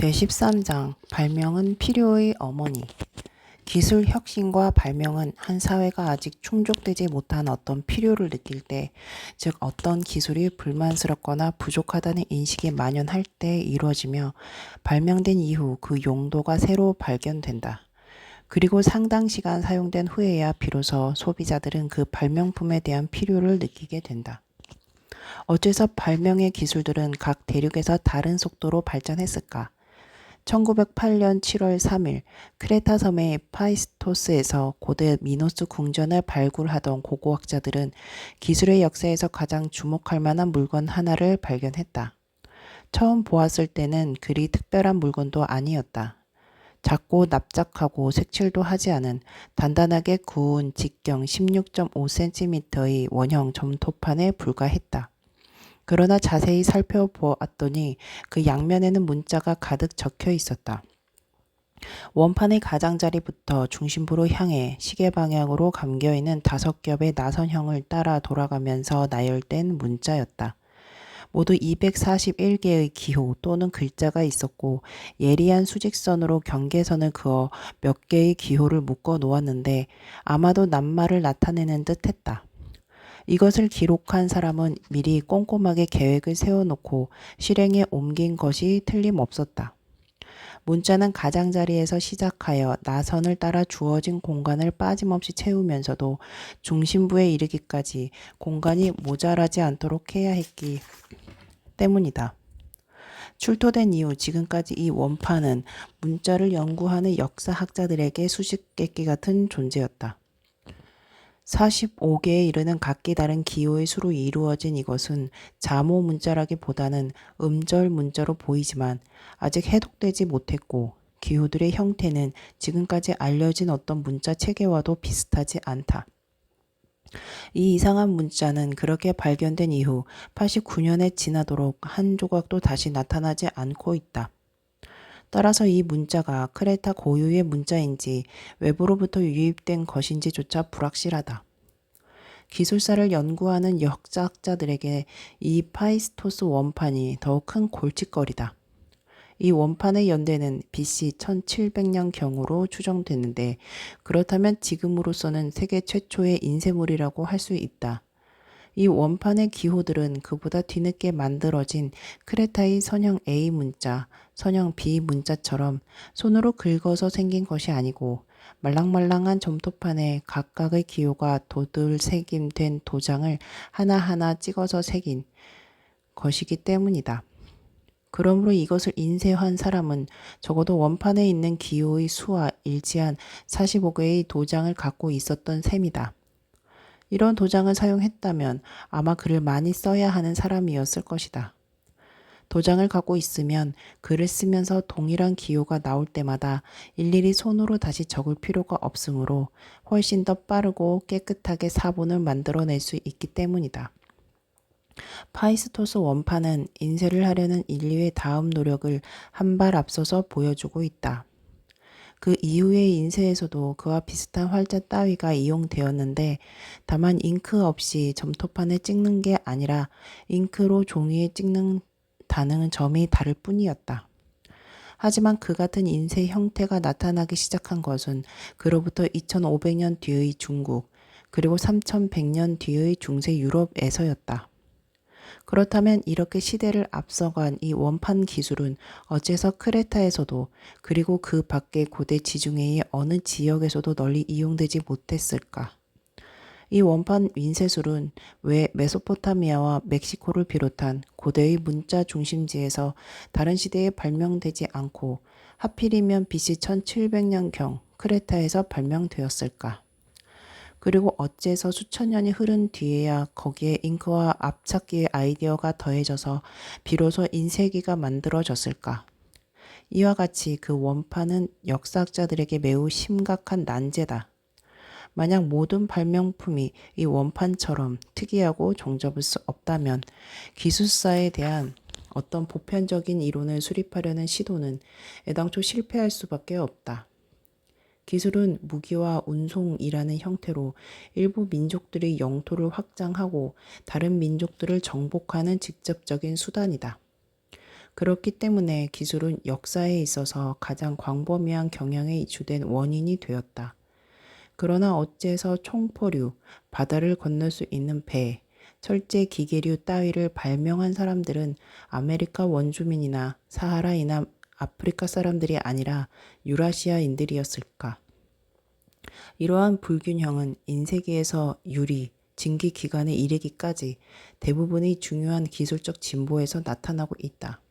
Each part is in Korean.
제13장 발명은 필요의 어머니. 기술 혁신과 발명은 한 사회가 아직 충족되지 못한 어떤 필요를 느낄 때, 즉 어떤 기술이 불만스럽거나 부족하다는 인식이 만연할 때 이루어지며 발명된 이후 그 용도가 새로 발견된다. 그리고 상당 시간 사용된 후에야 비로소 소비자들은 그 발명품에 대한 필요를 느끼게 된다. 어째서 발명의 기술들은 각 대륙에서 다른 속도로 발전했을까? 1908년 7월 3일 크레타 섬의 파이스토스에서 고대 미노스 궁전을 발굴하던 고고학자들은 기술의 역사에서 가장 주목할 만한 물건 하나를 발견했다. 처음 보았을 때는 그리 특별한 물건도 아니었다. 작고 납작하고 색칠도 하지 않은 단단하게 구운 직경 16.5cm의 원형 점토판에 불과했다. 그러나 자세히 살펴보았더니 그 양면에는 문자가 가득 적혀 있었다. 원판의 가장자리부터 중심부로 향해 시계 방향으로 감겨있는 5겹의 나선형을 따라 돌아가면서 나열된 문자였다. 모두 241개의 기호 또는 글자가 있었고 예리한 수직선으로 경계선을 그어 몇 개의 기호를 묶어 놓았는데 아마도 낱말을 나타내는 듯 했다. 이것을 기록한 사람은 미리 꼼꼼하게 계획을 세워놓고 실행에 옮긴 것이 틀림없었다. 문자는 가장자리에서 시작하여 나선을 따라 주어진 공간을 빠짐없이 채우면서도 중심부에 이르기까지 공간이 모자라지 않도록 해야 했기 때문이다. 출토된 이후 지금까지 이 원판은 문자를 연구하는 역사학자들에게 수수께끼 같은 존재였다. 45개에 이르는 각기 다른 기호의 수로 이루어진 이것은 자모 문자라기보다는 음절 문자로 보이지만 아직 해독되지 못했고 기호들의 형태는 지금까지 알려진 어떤 문자 체계와도 비슷하지 않다. 이 이상한 문자는 그렇게 발견된 이후 89년에 지나도록 한 조각도 다시 나타나지 않고 있다. 따라서 이 문자가 크레타 고유의 문자인지 외부로부터 유입된 것인지조차 불확실하다. 기술사를 연구하는 역사학자들에게 이 파이스토스 원판이 더욱 큰 골칫거리다. 이 원판의 연대는 BC 1700년경으로 추정되는데 그렇다면 지금으로서는 세계 최초의 인쇄물이라고 할 수 있다. 이 원판의 기호들은 그보다 뒤늦게 만들어진 크레타의 선형 A 문자, 선형 B 문자처럼 손으로 긁어서 생긴 것이 아니고 말랑말랑한 점토판에 각각의 기호가 도들새김된 도장을 하나하나 찍어서 새긴 것이기 때문이다. 그러므로 이것을 인쇄한 사람은 적어도 원판에 있는 기호의 수와 일치한 45개의 도장을 갖고 있었던 셈이다. 이런 도장을 사용했다면 아마 글을 많이 써야 하는 사람이었을 것이다. 도장을 갖고 있으면 글을 쓰면서 동일한 기호가 나올 때마다 일일이 손으로 다시 적을 필요가 없으므로 훨씬 더 빠르고 깨끗하게 사본을 만들어낼 수 있기 때문이다. 파이스토스 원판은 인쇄를 하려는 인류의 다음 노력을 한 발 앞서서 보여주고 있다. 그 이후의 인쇄에서도 그와 비슷한 활자 따위가 이용되었는데 다만 잉크 없이 점토판에 찍는 게 아니라 잉크로 종이에 찍는다는 점이 다를 뿐이었다. 하지만 그 같은 인쇄 형태가 나타나기 시작한 것은 그로부터 2500년 뒤의 중국 그리고 3100년 뒤의 중세 유럽에서였다. 그렇다면 이렇게 시대를 앞서간 이 원판 기술은 어째서 크레타에서도 그리고 그 밖의 고대 지중해의 어느 지역에서도 널리 이용되지 못했을까? 이 원판 인쇄술은 왜 메소포타미아와 멕시코를 비롯한 고대의 문자 중심지에서 다른 시대에 발명되지 않고 하필이면 BC 1700년경 크레타에서 발명되었을까? 그리고 어째서 수천 년이 흐른 뒤에야 거기에 잉크와 압착기의 아이디어가 더해져서 비로소 인쇄기가 만들어졌을까? 이와 같이 그 원판은 역사학자들에게 매우 심각한 난제다. 만약 모든 발명품이 이 원판처럼 특이하고 종잡을 수 없다면 기술사에 대한 어떤 보편적인 이론을 수립하려는 시도는 애당초 실패할 수밖에 없다. 기술은 무기와 운송이라는 형태로 일부 민족들의 영토를 확장하고 다른 민족들을 정복하는 직접적인 수단이다. 그렇기 때문에 기술은 역사에 있어서 가장 광범위한 경향에 주된 원인이 되었다. 그러나 어째서 총포류, 바다를 건널 수 있는 배, 철제 기계류 따위를 발명한 사람들은 아메리카 원주민이나 사하라 이남 아프리카 사람들이 아니라 유라시아인들이었을까? 이러한 불균형은 인쇄기에서 유리, 증기 기관에 이르기까지 대부분의 중요한 기술적 진보에서 나타나고 있다.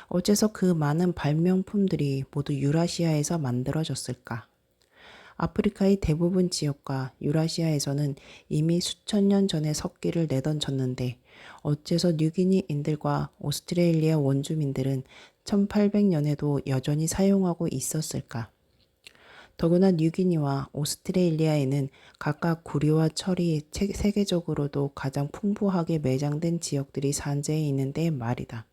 어째서 그 많은 발명품들이 모두 유라시아에서 만들어졌을까? 아프리카의 대부분 지역과 유라시아에서는 이미 수천 년 전에 석기를 내던졌는데 어째서 뉴기니인들과 오스트레일리아 원주민들은 1800년에도 여전히 사용하고 있었을까? 더구나 뉴기니와 오스트레일리아에는 각각 구리와 철이 세계적으로도 가장 풍부하게 매장된 지역들이 산재해 있는데 말이다.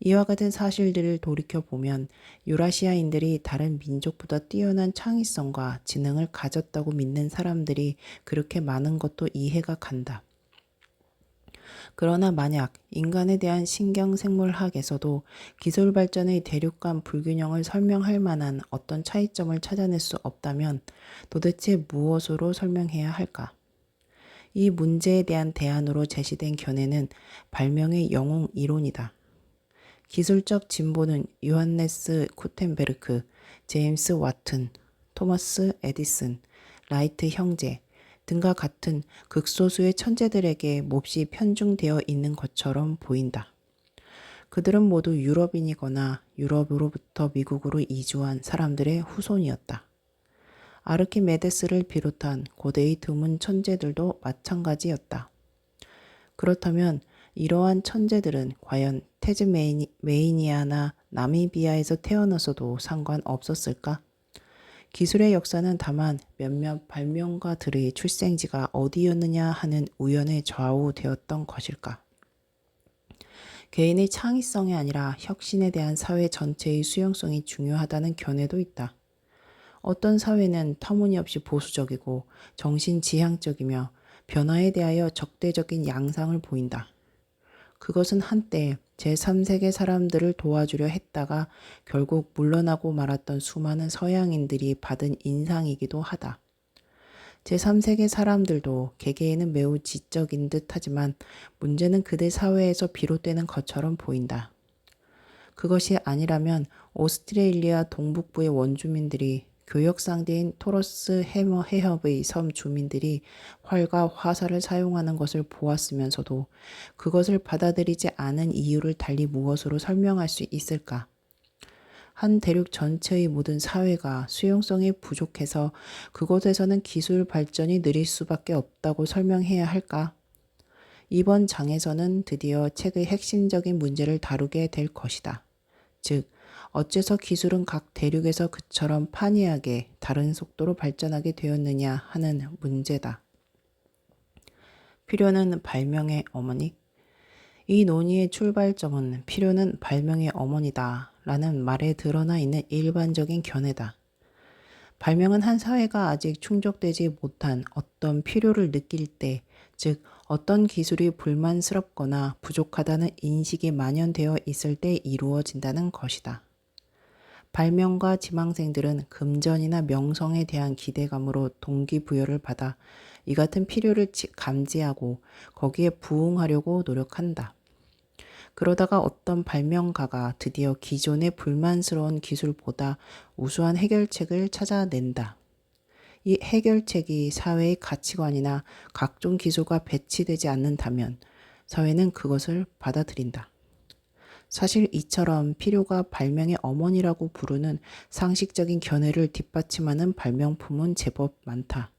이와 같은 사실들을 돌이켜보면 유라시아인들이 다른 민족보다 뛰어난 창의성과 지능을 가졌다고 믿는 사람들이 그렇게 많은 것도 이해가 간다. 그러나 만약 인간에 대한 신경생물학에서도 기술 발전의 대륙간 불균형을 설명할 만한 어떤 차이점을 찾아낼 수 없다면 도대체 무엇으로 설명해야 할까? 이 문제에 대한 대안으로 제시된 견해는 발명의 영웅 이론이다. 기술적 진보는 요한네스 구텐베르크, 제임스 와튼, 토마스 에디슨, 라이트 형제 등과 같은 극소수의 천재들에게 몹시 편중되어 있는 것처럼 보인다. 그들은 모두 유럽인이거나 유럽으로부터 미국으로 이주한 사람들의 후손이었다. 아르키메데스를 비롯한 고대의 드문 천재들도 마찬가지였다. 그렇다면 이러한 천재들은 과연 테즈메이니아나 나미비아에서 태어나서도 상관없었을까? 기술의 역사는 다만 몇몇 발명가들의 출생지가 어디였느냐 하는 우연에 좌우되었던 것일까? 개인의 창의성이 아니라 혁신에 대한 사회 전체의 수용성이 중요하다는 견해도 있다. 어떤 사회는 터무니없이 보수적이고 정신지향적이며 변화에 대하여 적대적인 양상을 보인다. 그것은 한때 제3세계 사람들을 도와주려 했다가 결국 물러나고 말았던 수많은 서양인들이 받은 인상이기도 하다. 제3세계 사람들도 개개인은 매우 지적인 듯 하지만 문제는 그들 사회에서 비롯되는 것처럼 보인다. 그것이 아니라면 오스트레일리아 동북부의 원주민들이 교역상대인 토러스 해협의 섬 주민들이 활과 화살을 사용하는 것을 보았으면서도 그것을 받아들이지 않은 이유를 달리 무엇으로 설명할 수 있을까? 한 대륙 전체의 모든 사회가 수용성이 부족해서 그곳에서는 기술 발전이 느릴 수밖에 없다고 설명해야 할까? 이번 장에서는 드디어 책의 핵심적인 문제를 다루게 될 것이다. 즉, 어째서 기술은 각 대륙에서 그처럼 판이하게 다른 속도로 발전하게 되었느냐 하는 문제다. 필요는 발명의 어머니? 이 논의의 출발점은 필요는 발명의 어머니다 라는 말에 드러나 있는 일반적인 견해다. 발명은 한 사회가 아직 충족되지 못한 어떤 필요를 느낄 때, 즉 어떤 기술이 불만스럽거나 부족하다는 인식이 만연되어 있을 때 이루어진다는 것이다. 발명가 지망생들은 금전이나 명성에 대한 기대감으로 동기부여를 받아 이 같은 필요를 감지하고 거기에 부응하려고 노력한다. 그러다가 어떤 발명가가 드디어 기존의 불만스러운 기술보다 우수한 해결책을 찾아낸다. 이 해결책이 사회의 가치관이나 각종 기술과 배치되지 않는다면 사회는 그것을 받아들인다. 사실 이처럼 필요가 발명의 어머니라고 부르는 상식적인 견해를 뒷받침하는 발명품은 제법 많다.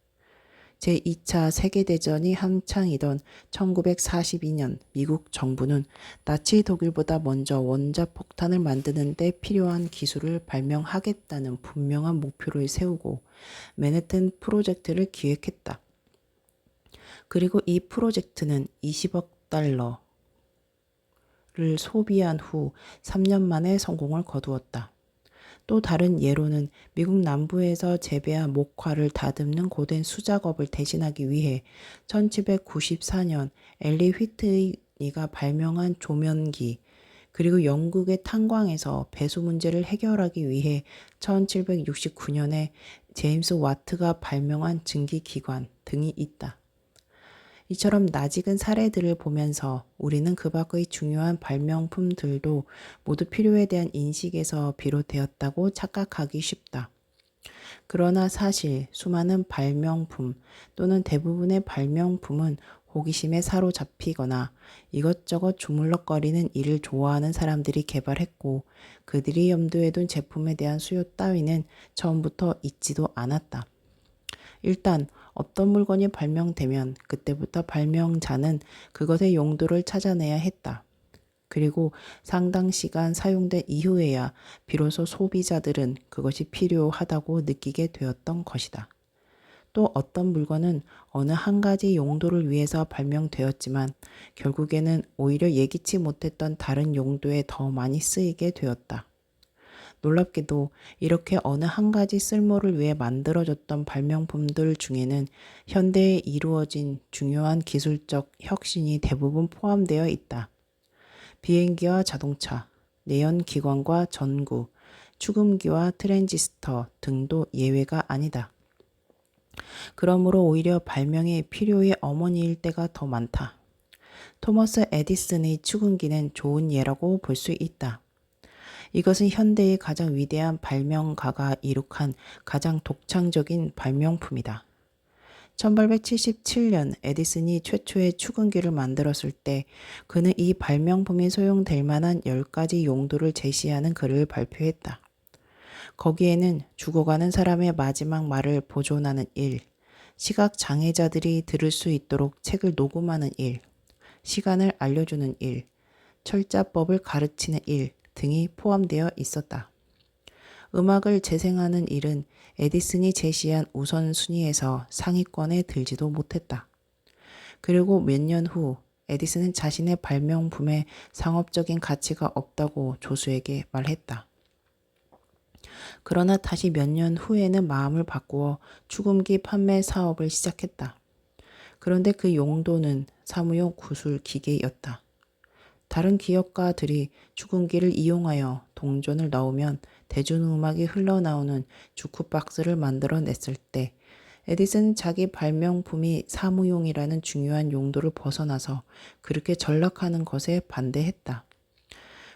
제2차 세계대전이 한창이던 1942년 미국 정부는 나치 독일보다 먼저 원자폭탄을 만드는 데 필요한 기술을 발명하겠다는 분명한 목표를 세우고 맨해튼 프로젝트를 기획했다. 그리고 이 프로젝트는 20억 달러를 소비한 후 3년 만에 성공을 거두었다. 또 다른 예로는 미국 남부에서 재배한 목화를 다듬는 고된 수작업을 대신하기 위해 1794년 엘리 휘트니가 발명한 조면기, 그리고 영국의 탄광에서 배수 문제를 해결하기 위해 1769년에 제임스 와트가 발명한 증기기관 등이 있다. 이처럼 낯익은 사례들을 보면서 우리는 그 밖의 중요한 발명품들도 모두 필요에 대한 인식에서 비롯되었다고 착각하기 쉽다. 그러나 사실 수많은 발명품 또는 대부분의 발명품은 호기심에 사로잡히거나 이것저것 주물럭거리는 일을 좋아하는 사람들이 개발했고 그들이 염두에 둔 제품에 대한 수요 따위는 처음부터 있지도 않았다. 일단 어떤 물건이 발명되면 그때부터 발명자는 그것의 용도를 찾아내야 했다. 그리고 상당 시간 사용된 이후에야 비로소 소비자들은 그것이 필요하다고 느끼게 되었던 것이다. 또 어떤 물건은 어느 한 가지 용도를 위해서 발명되었지만 결국에는 오히려 예기치 못했던 다른 용도에 더 많이 쓰이게 되었다. 놀랍게도 이렇게 어느 한 가지 쓸모를 위해 만들어졌던 발명품들 중에는 현대에 이루어진 중요한 기술적 혁신이 대부분 포함되어 있다. 비행기와 자동차, 내연기관과 전구, 축음기와 트랜지스터 등도 예외가 아니다. 그러므로 오히려 발명의 필요의 어머니일 때가 더 많다. 토머스 에디슨의 축음기는 좋은 예라고 볼 수 있다. 이것은 현대의 가장 위대한 발명가가 이룩한 가장 독창적인 발명품이다. 1877년 에디슨이 최초의 축음기를 만들었을 때 그는 이 발명품이 소용될 만한 10가지 용도를 제시하는 글을 발표했다. 거기에는 죽어가는 사람의 마지막 말을 보존하는 일, 시각장애자들이 들을 수 있도록 책을 녹음하는 일, 시간을 알려주는 일, 철자법을 가르치는 일 등이 포함되어 있었다. 음악을 재생하는 일은 에디슨이 제시한 우선순위에서 상위권에 들지도 못했다. 그리고 몇 년 후 에디슨은 자신의 발명품에 상업적인 가치가 없다고 조수에게 말했다. 그러나 다시 몇 년 후에는 마음을 바꾸어 축음기 판매 사업을 시작했다. 그런데 그 용도는 사무용 구술 기계였다. 다른 기업가들이 축음기를 이용하여 동전을 넣으면 대중음악이 흘러나오는 주크박스를 만들어냈을 때 에디슨은 자기 발명품이 사무용이라는 중요한 용도를 벗어나서 그렇게 전락하는 것에 반대했다.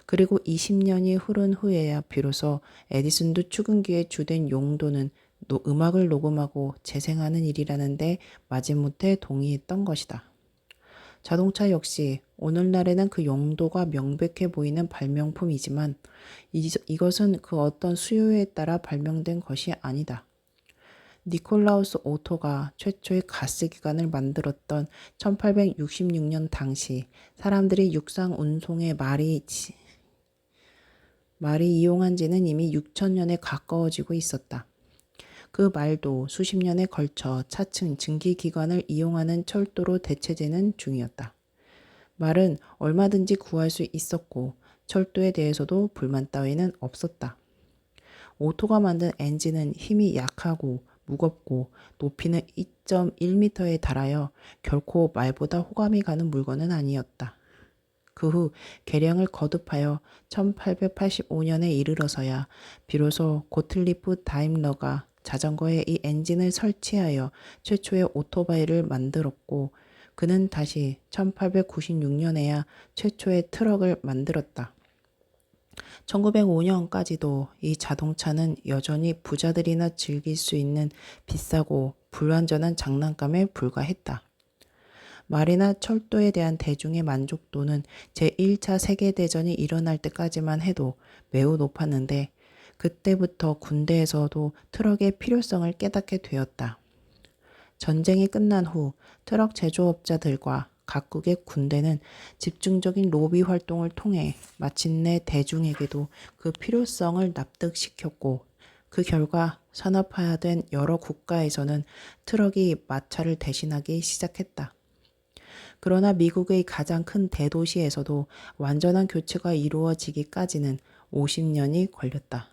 그리고 20년이 흐른 후에야 비로소 에디슨도 축음기의 주된 용도는 음악을 녹음하고 재생하는 일이라는데 마지못해 동의했던 것이다. 자동차 역시 오늘날에는 그 용도가 명백해 보이는 발명품이지만 이것은 그 어떤 수요에 따라 발명된 것이 아니다. 니콜라우스 오토가 최초의 가스기관을 만들었던 1866년 당시 사람들이 육상 운송에 말이 이용한 지는 이미 6천년에 가까워지고 있었다. 그 말도 수십 년에 걸쳐 차츰 증기기관을 이용하는 철도로 대체되는 중이었다. 말은 얼마든지 구할 수 있었고 철도에 대해서도 불만 따위는 없었다. 오토가 만든 엔진은 힘이 약하고 무겁고 높이는 2.1m에 달하여 결코 말보다 호감이 가는 물건은 아니었다. 그 후 개량을 거듭하여 1885년에 이르러서야 비로소 고틀리프 다임러가 자전거에 이 엔진을 설치하여 최초의 오토바이를 만들었고 그는 다시 1896년에야 최초의 트럭을 만들었다. 1905년까지도 이 자동차는 여전히 부자들이나 즐길 수 있는 비싸고 불완전한 장난감에 불과했다. 말이나 철도에 대한 대중의 만족도는 제1차 세계대전이 일어날 때까지만 해도 매우 높았는데 그때부터 군대에서도 트럭의 필요성을 깨닫게 되었다. 전쟁이 끝난 후 트럭 제조업자들과 각국의 군대는 집중적인 로비 활동을 통해 마침내 대중에게도 그 필요성을 납득시켰고 그 결과 산업화된 여러 국가에서는 트럭이 마차를 대신하기 시작했다. 그러나 미국의 가장 큰 대도시에서도 완전한 교체가 이루어지기까지는 50년이 걸렸다.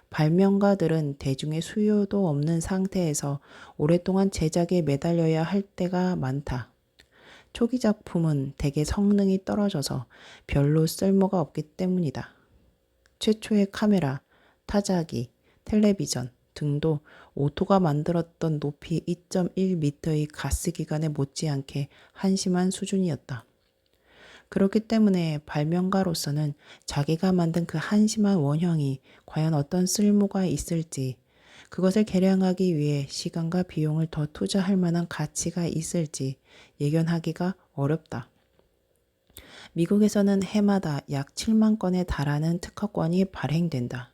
발명가들은 대중의 수요도 없는 상태에서 오랫동안 제작에 매달려야 할 때가 많다. 초기 작품은 대개 성능이 떨어져서 별로 쓸모가 없기 때문이다. 최초의 카메라, 타자기, 텔레비전 등도 오토가 만들었던 높이 2.1m의 가스기관에 못지않게 한심한 수준이었다. 그렇기 때문에 발명가로서는 자기가 만든 그 한심한 원형이 과연 어떤 쓸모가 있을지, 그것을 개량하기 위해 시간과 비용을 더 투자할 만한 가치가 있을지 예견하기가 어렵다. 미국에서는 해마다 약 7만 건에 달하는 특허권이 발행된다.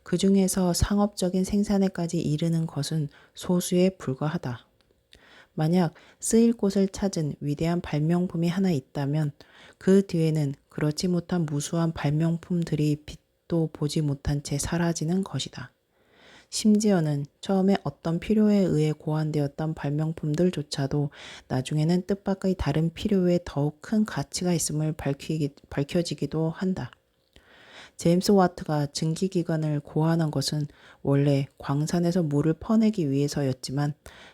그 중에서 상업적인 생산에까지 이르는 것은 소수에 불과하다. 만약 쓰일 곳을 찾은 위대한 발명품이 하나 있다면 그 뒤에는 그렇지 못한 무수한 발명품들이 빛도 보지 못한 채 사라지는 것이다. 심지어는 처음에 어떤 필요에 의해 고안되었던 발명품들조차도 나중에는 뜻밖의 다른 필요에 더욱 큰 가치가 있음을 밝혀지기도 한다. 제임스 와트가 증기기관을 고안한 것은 원래 광산에서 물을 퍼내기 위해서였지만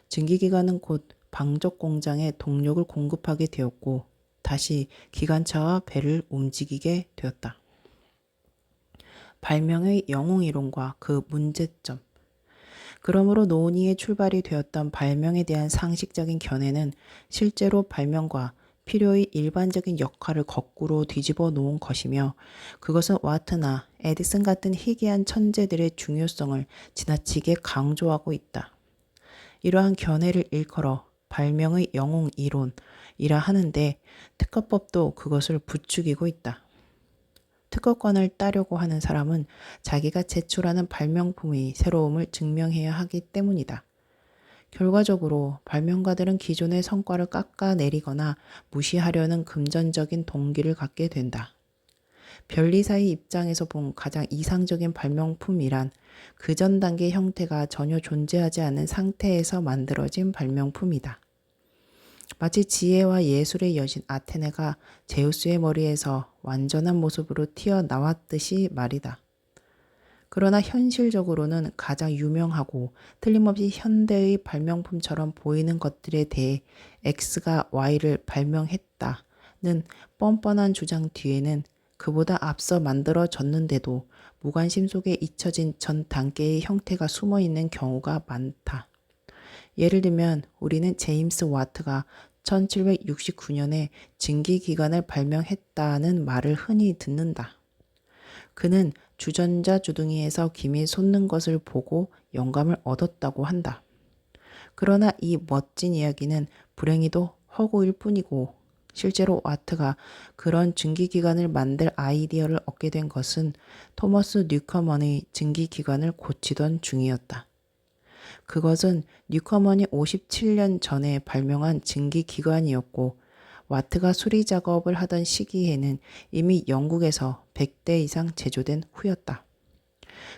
증기기관은 곧 방적 공장에 동력을 공급하게 되었고 다시 기관차와 배를 움직이게 되었다. 발명의 영웅이론과 그 문제점. 그러므로 논의의 출발이 되었던 발명에 대한 상식적인 견해는 실제로 발명과 필요의 일반적인 역할을 거꾸로 뒤집어 놓은 것이며 그것은 와트나 에디슨 같은 희귀한 천재들의 중요성을 지나치게 강조하고 있다. 이러한 견해를 일컬어 발명의 영웅 이론이라 하는데 특허법도 그것을 부추기고 있다. 특허권을 따려고 하는 사람은 자기가 제출하는 발명품의 새로움을 증명해야 하기 때문이다. 결과적으로 발명가들은 기존의 성과를 깎아내리거나 무시하려는 금전적인 동기를 갖게 된다. 변리사의 입장에서 본 가장 이상적인 발명품이란 그 전 단계 형태가 전혀 존재하지 않은 상태에서 만들어진 발명품이다. 마치 지혜와 예술의 여신 아테네가 제우스의 머리에서 완전한 모습으로 튀어나왔듯이 말이다. 그러나 현실적으로는 가장 유명하고 틀림없이 현대의 발명품처럼 보이는 것들에 대해 X가 Y를 발명했다는 뻔뻔한 주장 뒤에는 그보다 앞서 만들어졌는데도 무관심 속에 잊혀진 전 단계의 형태가 숨어있는 경우가 많다. 예를 들면 우리는 제임스 와트가 1769년에 증기기관을 발명했다는 말을 흔히 듣는다. 그는 주전자 주둥이에서 김이 솟는 것을 보고 영감을 얻었다고 한다. 그러나 이 멋진 이야기는 불행히도 허구일 뿐이고 실제로 와트가 그런 증기기관을 만들 아이디어를 얻게 된 것은 토머스 뉴커먼의 증기기관을 고치던 중이었다. 그것은 뉴커먼이 57년 전에 발명한 증기기관이었고 와트가 수리 작업을 하던 시기에는 이미 영국에서 100대 이상 제조된 후였다.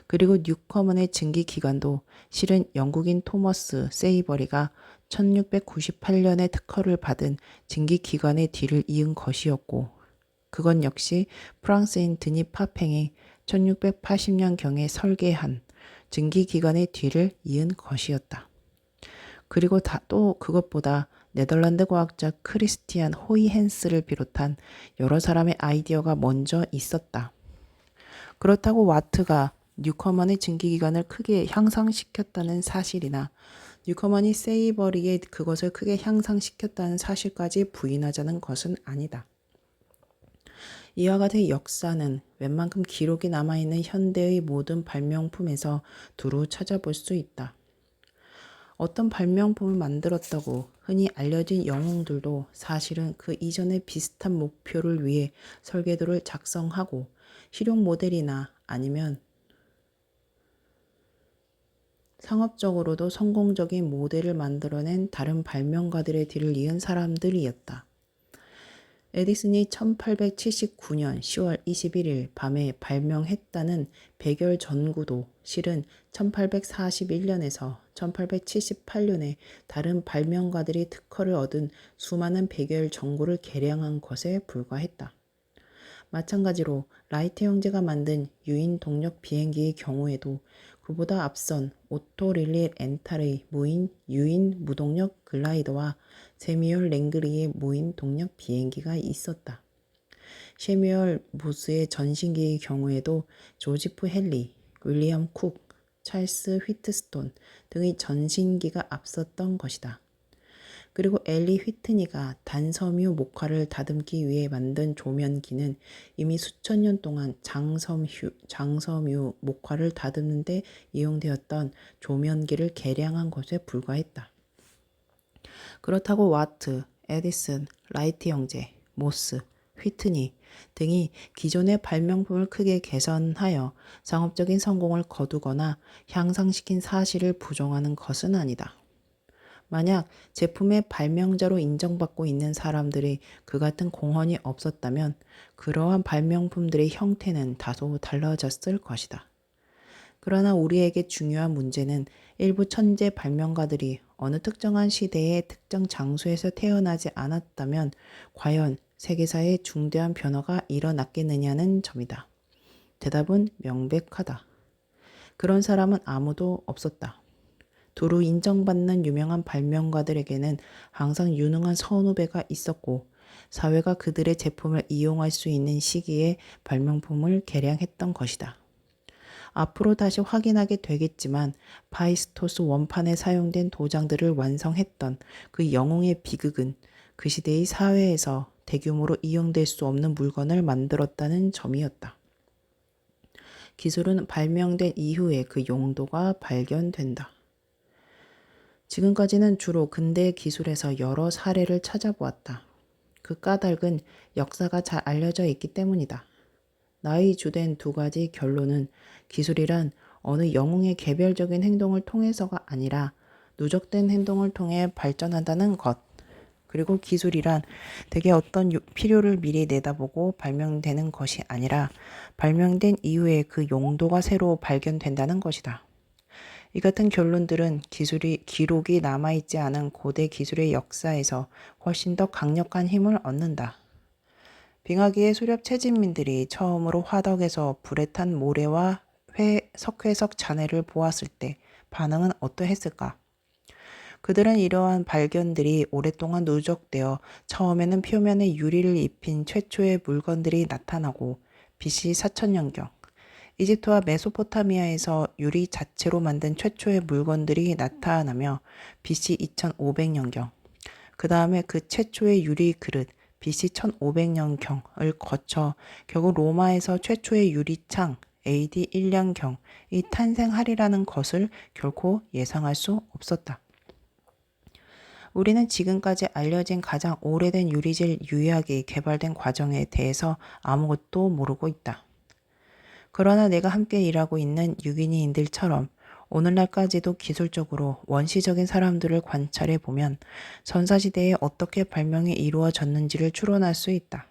그리고 뉴커먼의 증기기관도 실은 영국인 토머스 세이버리가 1698년에 특허를 받은 증기기관의 뒤를 이은 것이었고 그건 역시 프랑스인 드니 파팽이 1680년경에 설계한 증기기관의 뒤를 이은 것이었다. 그리고 또 그것보다 네덜란드 과학자 크리스티안 호이헨스를 비롯한 여러 사람의 아이디어가 먼저 있었다. 그렇다고 와트가 뉴커먼의 증기기관을 크게 향상시켰다는 사실이나 뉴커먼이 세이버리에 그것을 크게 향상시켰다는 사실까지 부인하자는 것은 아니다. 이와 같은 역사는 웬만큼 기록이 남아있는 현대의 모든 발명품에서 두루 찾아볼 수 있다. 어떤 발명품을 만들었다고 흔히 알려진 영웅들도 사실은 그 이전에 비슷한 목표를 위해 설계도를 작성하고 실용 모델이나 아니면 상업적으로도 성공적인 모델을 만들어낸 다른 발명가들의 뒤를 이은 사람들이었다. 에디슨이 1879년 10월 21일 밤에 발명했다는 백열 전구도 실은 1841년에서 1878년에 다른 발명가들이 특허를 얻은 수많은 백열 전구를 개량한 것에 불과했다. 마찬가지로 라이트 형제가 만든 유인 동력 비행기의 경우에도 그보다 앞선 오토 릴리 렌탈의 무인 유인 무동력 글라이더와 세뮤얼 랭그리의 무인 동력 비행기가 있었다. 셰뮤얼 모스의 전신기의 경우에도 조지프 헨리, 윌리엄 쿡, 찰스 휘트스톤 등의 전신기가 앞섰던 것이다. 그리고 엘리 휘트니가 단섬유 목화를 다듬기 위해 만든 조면기는 이미 수천 년 동안 장섬유 목화를 다듬는 데 이용되었던 조면기를 개량한 것에 불과했다. 그렇다고 와트, 에디슨, 라이트 형제, 모스, 휘트니 등이 기존의 발명품을 크게 개선하여 상업적인 성공을 거두거나 향상시킨 사실을 부정하는 것은 아니다. 만약 제품의 발명자로 인정받고 있는 사람들이 그 같은 공헌이 없었다면 그러한 발명품들의 형태는 다소 달라졌을 것이다. 그러나 우리에게 중요한 문제는 일부 천재 발명가들이 어느 특정한 시대의 특정 장소에서 태어나지 않았다면 과연 세계사에 중대한 변화가 일어났겠느냐는 점이다. 대답은 명백하다. 그런 사람은 아무도 없었다. 두루 인정받는 유명한 발명가들에게는 항상 유능한 선후배가 있었고 사회가 그들의 제품을 이용할 수 있는 시기에 발명품을 개량했던 것이다. 앞으로 다시 확인하게 되겠지만 파이스토스 원판에 사용된 도장들을 완성했던 그 영웅의 비극은 그 시대의 사회에서 대규모로 이용될 수 없는 물건을 만들었다는 점이었다. 기술은 발명된 이후에 그 용도가 발견된다. 지금까지는 주로 근대 기술에서 여러 사례를 찾아보았다. 그 까닭은 역사가 잘 알려져 있기 때문이다. 나의 주된 두 가지 결론은 기술이란 어느 영웅의 개별적인 행동을 통해서가 아니라 누적된 행동을 통해 발전한다는 것. 그리고 기술이란 대개 어떤 필요를 미리 내다보고 발명되는 것이 아니라 발명된 이후에 그 용도가 새로 발견된다는 것이다. 이 같은 결론들은 기록이 남아있지 않은 고대 기술의 역사에서 훨씬 더 강력한 힘을 얻는다. 빙하기의 수렵 채집민들이 처음으로 화덕에서 불에 탄 모래와 석회석 잔해를 보았을 때 반응은 어떠했을까? 그들은 이러한 발견들이 오랫동안 누적되어 처음에는 표면에 유리를 입힌 최초의 물건들이 나타나고 BC 4000년경 이집트와 메소포타미아에서 유리 자체로 만든 최초의 물건들이 나타나며 BC 2500년경 그 다음에 그 최초의 유리 그릇 BC 1500년경을 거쳐 결국 로마에서 최초의 유리창 AD 1년경이 탄생하리라는 것을 결코 예상할 수 없었다. 우리는 지금까지 알려진 가장 오래된 유리질 유약이 개발된 과정에 대해서 아무것도 모르고 있다. 그러나 내가 함께 일하고 있는 유기니인들처럼 오늘날까지도 기술적으로 원시적인 사람들을 관찰해 보면 선사시대에 어떻게 발명이 이루어졌는지를 추론할 수 있다.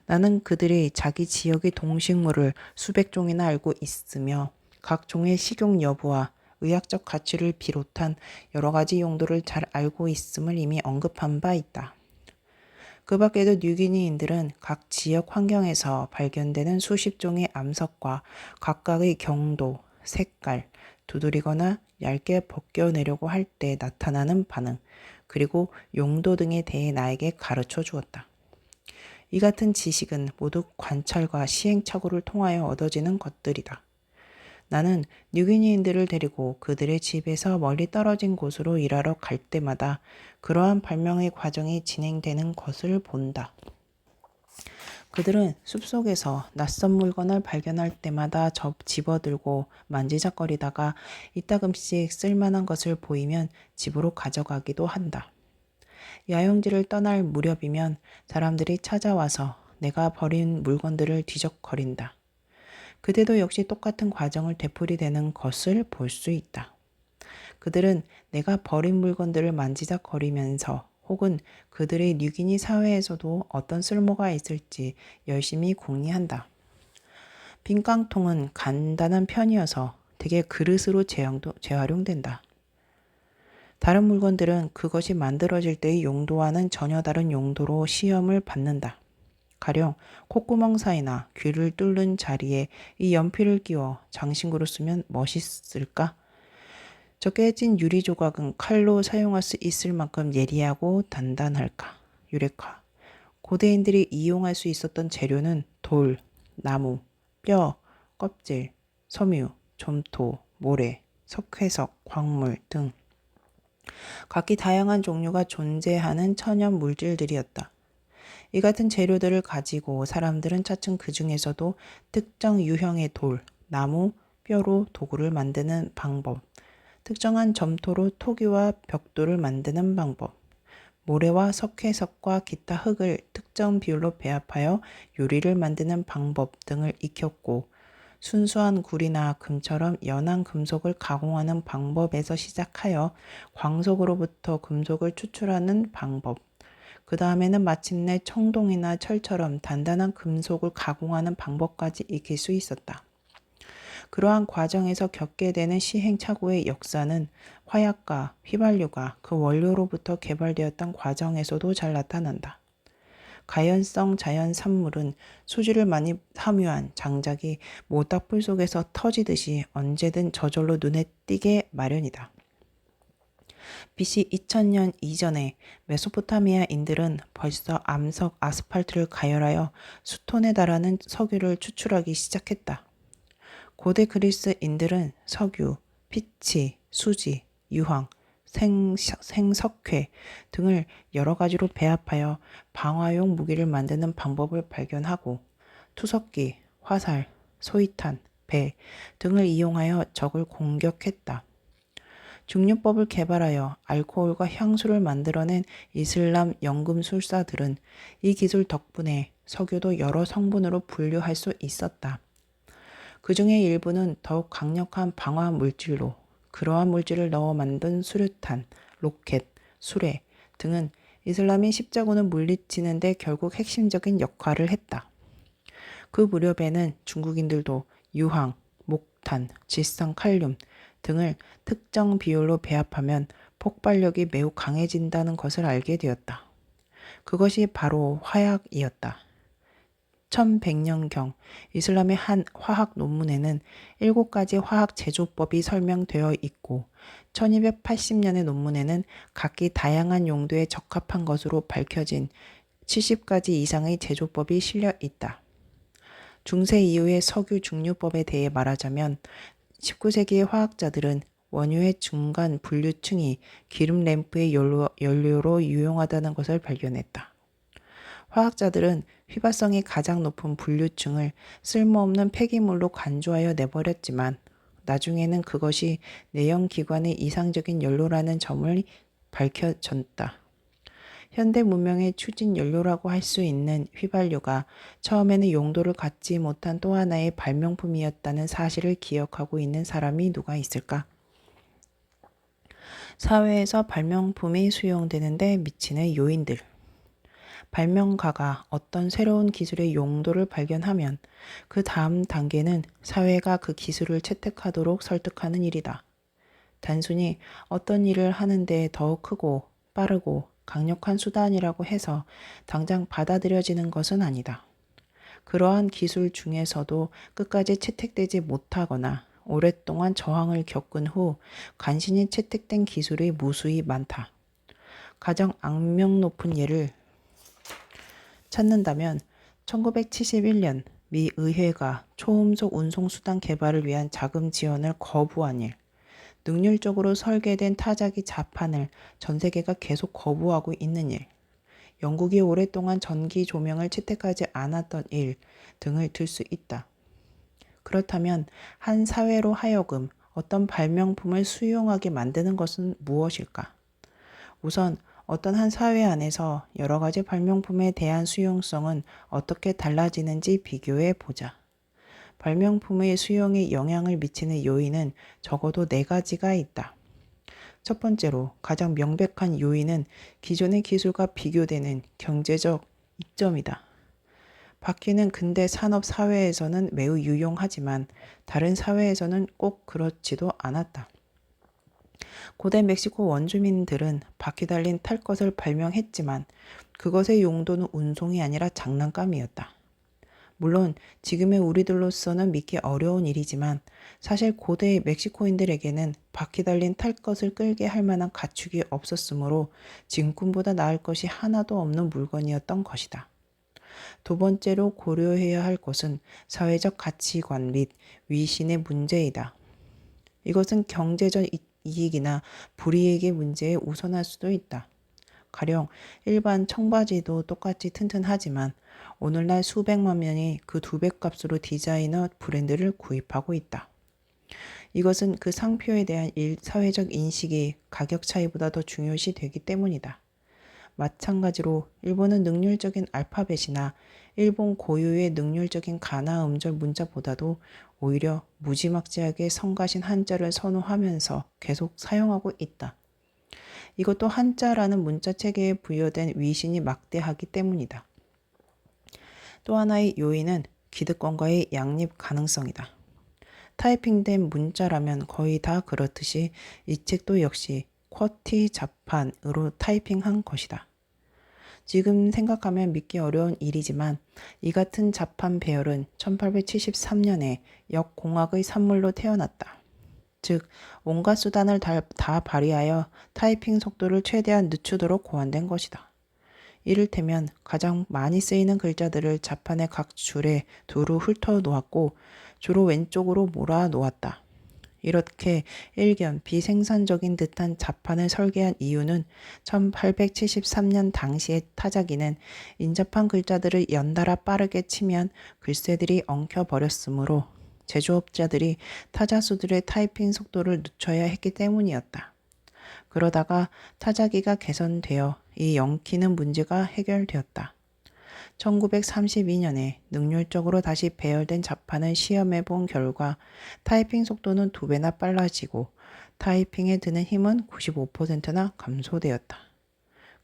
나는 그들이 자기 지역의 동식물을 수백 종이나 알고 있으며 각 종의 식용 여부와 의학적 가치를 비롯한 여러 가지 용도를 잘 알고 있음을 이미 언급한 바 있다. 그 밖에도 뉴기니인들은 각 지역 환경에서 발견되는 수십 종의 암석과 각각의 경도, 색깔, 두드리거나 얇게 벗겨내려고 할 때 나타나는 반응, 그리고 용도 등에 대해 나에게 가르쳐 주었다. 이 같은 지식은 모두 관찰과 시행착오를 통하여 얻어지는 것들이다. 나는 뉴기니인들을 데리고 그들의 집에서 멀리 떨어진 곳으로 일하러 갈 때마다 그러한 발명의 과정이 진행되는 것을 본다. 그들은 숲속에서 낯선 물건을 발견할 때마다 집어들고 만지작거리다가 이따금씩 쓸만한 것을 보이면 집으로 가져가기도 한다. 야영지를 떠날 무렵이면 사람들이 찾아와서 내가 버린 물건들을 뒤적거린다. 그때도 역시 똑같은 과정을 되풀이되는 것을 볼 수 있다. 그들은 내가 버린 물건들을 만지작거리면서 혹은 그들의 뉴기니 사회에서도 어떤 쓸모가 있을지 열심히 궁리한다. 빈 깡통은 간단한 편이어서 되게 그릇으로 재활용된다. 다른 물건들은 그것이 만들어질 때의 용도와는 전혀 다른 용도로 시험을 받는다. 가령 콧구멍 사이나 귀를 뚫는 자리에 이 연필을 끼워 장신구로 쓰면 멋있을까? 저 깨진 유리 조각은 칼로 사용할 수 있을 만큼 예리하고 단단할까? 유레카. 고대인들이 이용할 수 있었던 재료는 돌, 나무, 뼈, 껍질, 섬유, 점토, 모래, 석회석, 광물 등 각기 다양한 종류가 존재하는 천연 물질들이었다. 이 같은 재료들을 가지고 사람들은 차츰 그 중에서도 특정 유형의 돌, 나무, 뼈로 도구를 만드는 방법, 특정한 점토로 토기와 벽돌을 만드는 방법, 모래와 석회석과 기타 흙을 특정 비율로 배합하여 요리를 만드는 방법 등을 익혔고, 순수한 구리나 금처럼 연한 금속을 가공하는 방법에서 시작하여 광석으로부터 금속을 추출하는 방법, 그 다음에는 마침내 청동이나 철처럼 단단한 금속을 가공하는 방법까지 익힐 수 있었다. 그러한 과정에서 겪게 되는 시행착오의 역사는 화약과 휘발유가 그 원료로부터 개발되었던 과정에서도 잘 나타난다. 가연성 자연 산물은 수질을 많이 함유한 장작이 모닥불 속에서 터지듯이 언제든 저절로 눈에 띄게 마련이다. BC 2000년 이전에 메소포타미아인들은 벌써 암석 아스팔트를 가열하여 수톤에 달하는 석유를 추출하기 시작했다. 고대 그리스인들은 석유, 피치, 수지, 유황, 생석회 등을 여러 가지로 배합하여 방화용 무기를 만드는 방법을 발견하고 투석기, 화살, 소위탄, 배 등을 이용하여 적을 공격했다. 증류법을 개발하여 알코올과 향수를 만들어낸 이슬람 연금술사들은 이 기술 덕분에 석유도 여러 성분으로 분류할 수 있었다. 그 중에 일부는 더욱 강력한 방화 물질로 그러한 물질을 넣어 만든 수류탄, 로켓, 수레 등은 이슬람이 십자군을 물리치는 데 결국 핵심적인 역할을 했다. 그 무렵에는 중국인들도 유황, 목탄, 질성 칼륨 등을 특정 비율로 배합하면 폭발력이 매우 강해진다는 것을 알게 되었다. 그것이 바로 화약이었다. 1100년경 이슬람의 한 화학 논문에는 7가지 화학 제조법이 설명되어 있고 1280년의 논문에는 각기 다양한 용도에 적합한 것으로 밝혀진 70가지 이상의 제조법이 실려 있다. 중세 이후의 석유 증류법에 대해 말하자면 19세기의 화학자들은 원유의 중간 분류층이 기름 램프의 연료로 유용하다는 것을 발견했다. 화학자들은 휘발성이 가장 높은 분류층을 쓸모없는 폐기물로 간주하여 내버렸지만 나중에는 그것이 내연기관의 이상적인 연료라는 점을 밝혀졌다. 현대 문명의 추진 연료라고 할 수 있는 휘발유가 처음에는 용도를 갖지 못한 또 하나의 발명품이었다는 사실을 기억하고 있는 사람이 누가 있을까? 사회에서 발명품이 수용되는 데 미치는 요인들. 발명가가 어떤 새로운 기술의 용도를 발견하면 그 다음 단계는 사회가 그 기술을 채택하도록 설득하는 일이다. 단순히 어떤 일을 하는데 더 크고 빠르고 강력한 수단이라고 해서 당장 받아들여지는 것은 아니다. 그러한 기술 중에서도 끝까지 채택되지 못하거나 오랫동안 저항을 겪은 후 간신히 채택된 기술이 무수히 많다. 가장 악명 높은 예를 찾는다면 1971년 미 의회가 초음속 운송수단 개발을 위한 자금 지원을 거부한 일, 능률적으로 설계된 타자기 자판을 전 세계가 계속 거부하고 있는 일, 영국이 오랫동안 전기 조명을 채택하지 않았던 일 등을 들 수 있다. 그렇다면 한 사회로 하여금 어떤 발명품을 수용하게 만드는 것은 무엇일까? 우선 어떤 한 사회 안에서 여러 가지 발명품에 대한 수용성은 어떻게 달라지는지 비교해 보자. 발명품의 수용에 영향을 미치는 요인은 적어도 4가지가 있다. 첫 번째로 가장 명백한 요인은 기존의 기술과 비교되는 경제적 이점이다. 바퀴는 근대 산업 사회에서는 매우 유용하지만 다른 사회에서는 꼭 그렇지도 않았다. 고대 멕시코 원주민들은 바퀴 달린 탈 것을 발명했지만 그것의 용도는 운송이 아니라 장난감이었다. 물론 지금의 우리들로서는 믿기 어려운 일이지만 사실 고대 멕시코인들에게는 바퀴 달린 탈 것을 끌게 할 만한 가축이 없었으므로 짐꾼보다 나을 것이 하나도 없는 물건이었던 것이다. 두 번째로 고려해야 할 것은 사회적 가치관 및 위신의 문제이다. 이것은 경제적 이익이나 불이익의 문제에 우선할 수도 있다. 가령 일반 청바지도 똑같이 튼튼하지만 오늘날 수백만 명이 그 두 배 값으로 디자이너 브랜드를 구입하고 있다. 이것은 그 상표에 대한 사회적 인식이 가격 차이보다 더 중요시 되기 때문이다. 마찬가지로 일본은 능률적인 알파벳이나 일본 고유의 능률적인 가나 음절 문자보다도 오히려 무지막지하게 성가신 한자를 선호하면서 계속 사용하고 있다. 이것도 한자라는 문자 체계에 부여된 위신이 막대하기 때문이다. 또 하나의 요인은 기득권과의 양립 가능성이다. 타이핑된 문자라면 거의 다 그렇듯이 이 책도 역시 쿼티 자판으로 타이핑한 것이다. 지금 생각하면 믿기 어려운 일이지만 이 같은 자판 배열은 1873년에 역공학의 산물로 태어났다. 즉 온갖 수단을 다 발휘하여 타이핑 속도를 최대한 늦추도록 고안된 것이다. 이를테면 가장 많이 쓰이는 글자들을 자판의 각 줄에 두루 훑어 놓았고 주로 왼쪽으로 몰아 놓았다. 이렇게 일견 비생산적인 듯한 자판을 설계한 이유는 1873년 당시의 타자기는 인접한 글자들을 연달아 빠르게 치면 글새들이 엉켜버렸으므로 제조업자들이 타자수들의 타이핑 속도를 늦춰야 했기 때문이었다. 그러다가 타자기가 개선되어 이 엉키는 문제가 해결되었다. 1932년에 능률적으로 다시 배열된 자판을 시험해 본 결과 타이핑 속도는 2배나 빨라지고 타이핑에 드는 힘은 95%나 감소되었다.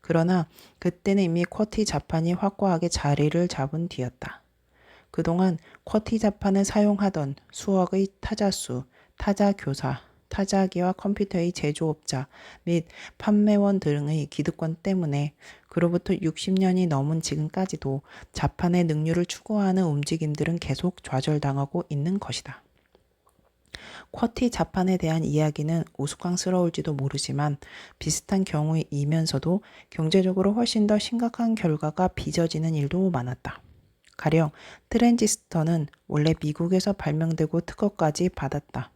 그러나 그때는 이미 쿼티 자판이 확고하게 자리를 잡은 뒤였다. 그동안 쿼티 자판을 사용하던 수억의 타자수, 타자교사, 타자기와 컴퓨터의 제조업자 및 판매원 등의 기득권 때문에 그로부터 60년이 넘은 지금까지도 자판의 능률을 추구하는 움직임들은 계속 좌절당하고 있는 것이다. 쿼티 자판에 대한 이야기는 우스꽝스러울지도 모르지만 비슷한 경우이면서도 경제적으로 훨씬 더 심각한 결과가 빚어지는 일도 많았다. 가령 트랜지스터는 원래 미국에서 발명되고 특허까지 받았다.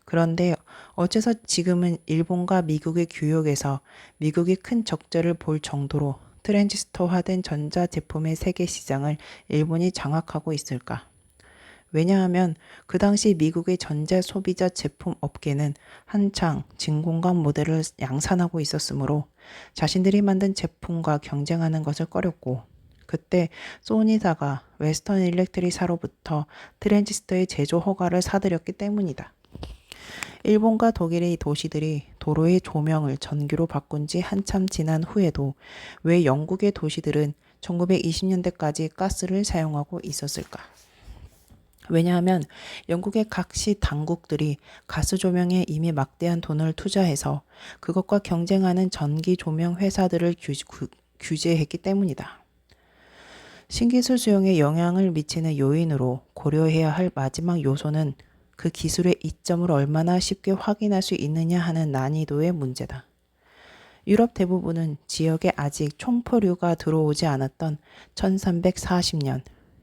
그런데 어째서 지금은 일본과 미국의 교역에서 미국이 큰 적자를 볼 정도로 트랜지스터화된 전자제품의 세계 시장을 일본이 장악하고 있을까? 왜냐하면 그 당시 미국의 전자 소비자 제품 업계는 한창 진공관 모델을 양산하고 있었으므로 자신들이 만든 제품과 경쟁하는 것을 꺼렸고 그때 소니사가 웨스턴 일렉트릭사로부터 트랜지스터의 제조 허가를 사들였기 때문이다. 일본과 독일의 도시들이 도로의 조명을 전기로 바꾼 지 한참 지난 후에도 왜 영국의 도시들은 1920년대까지 가스를 사용하고 있었을까? 왜냐하면 영국의 각시 당국들이 가스 조명에 이미 막대한 돈을 투자해서 그것과 경쟁하는 전기 조명 회사들을 규제했기 때문이다. 신기술 수용에 영향을 미치는 요인으로 고려해야 할 마지막 요소는 그 기술의 이점을 얼마나 쉽게 확인할 수 있느냐 하는 난이도의 문제다. 유럽 대부분은 지역에 아직 총포류가 들어오지 않았던 1340년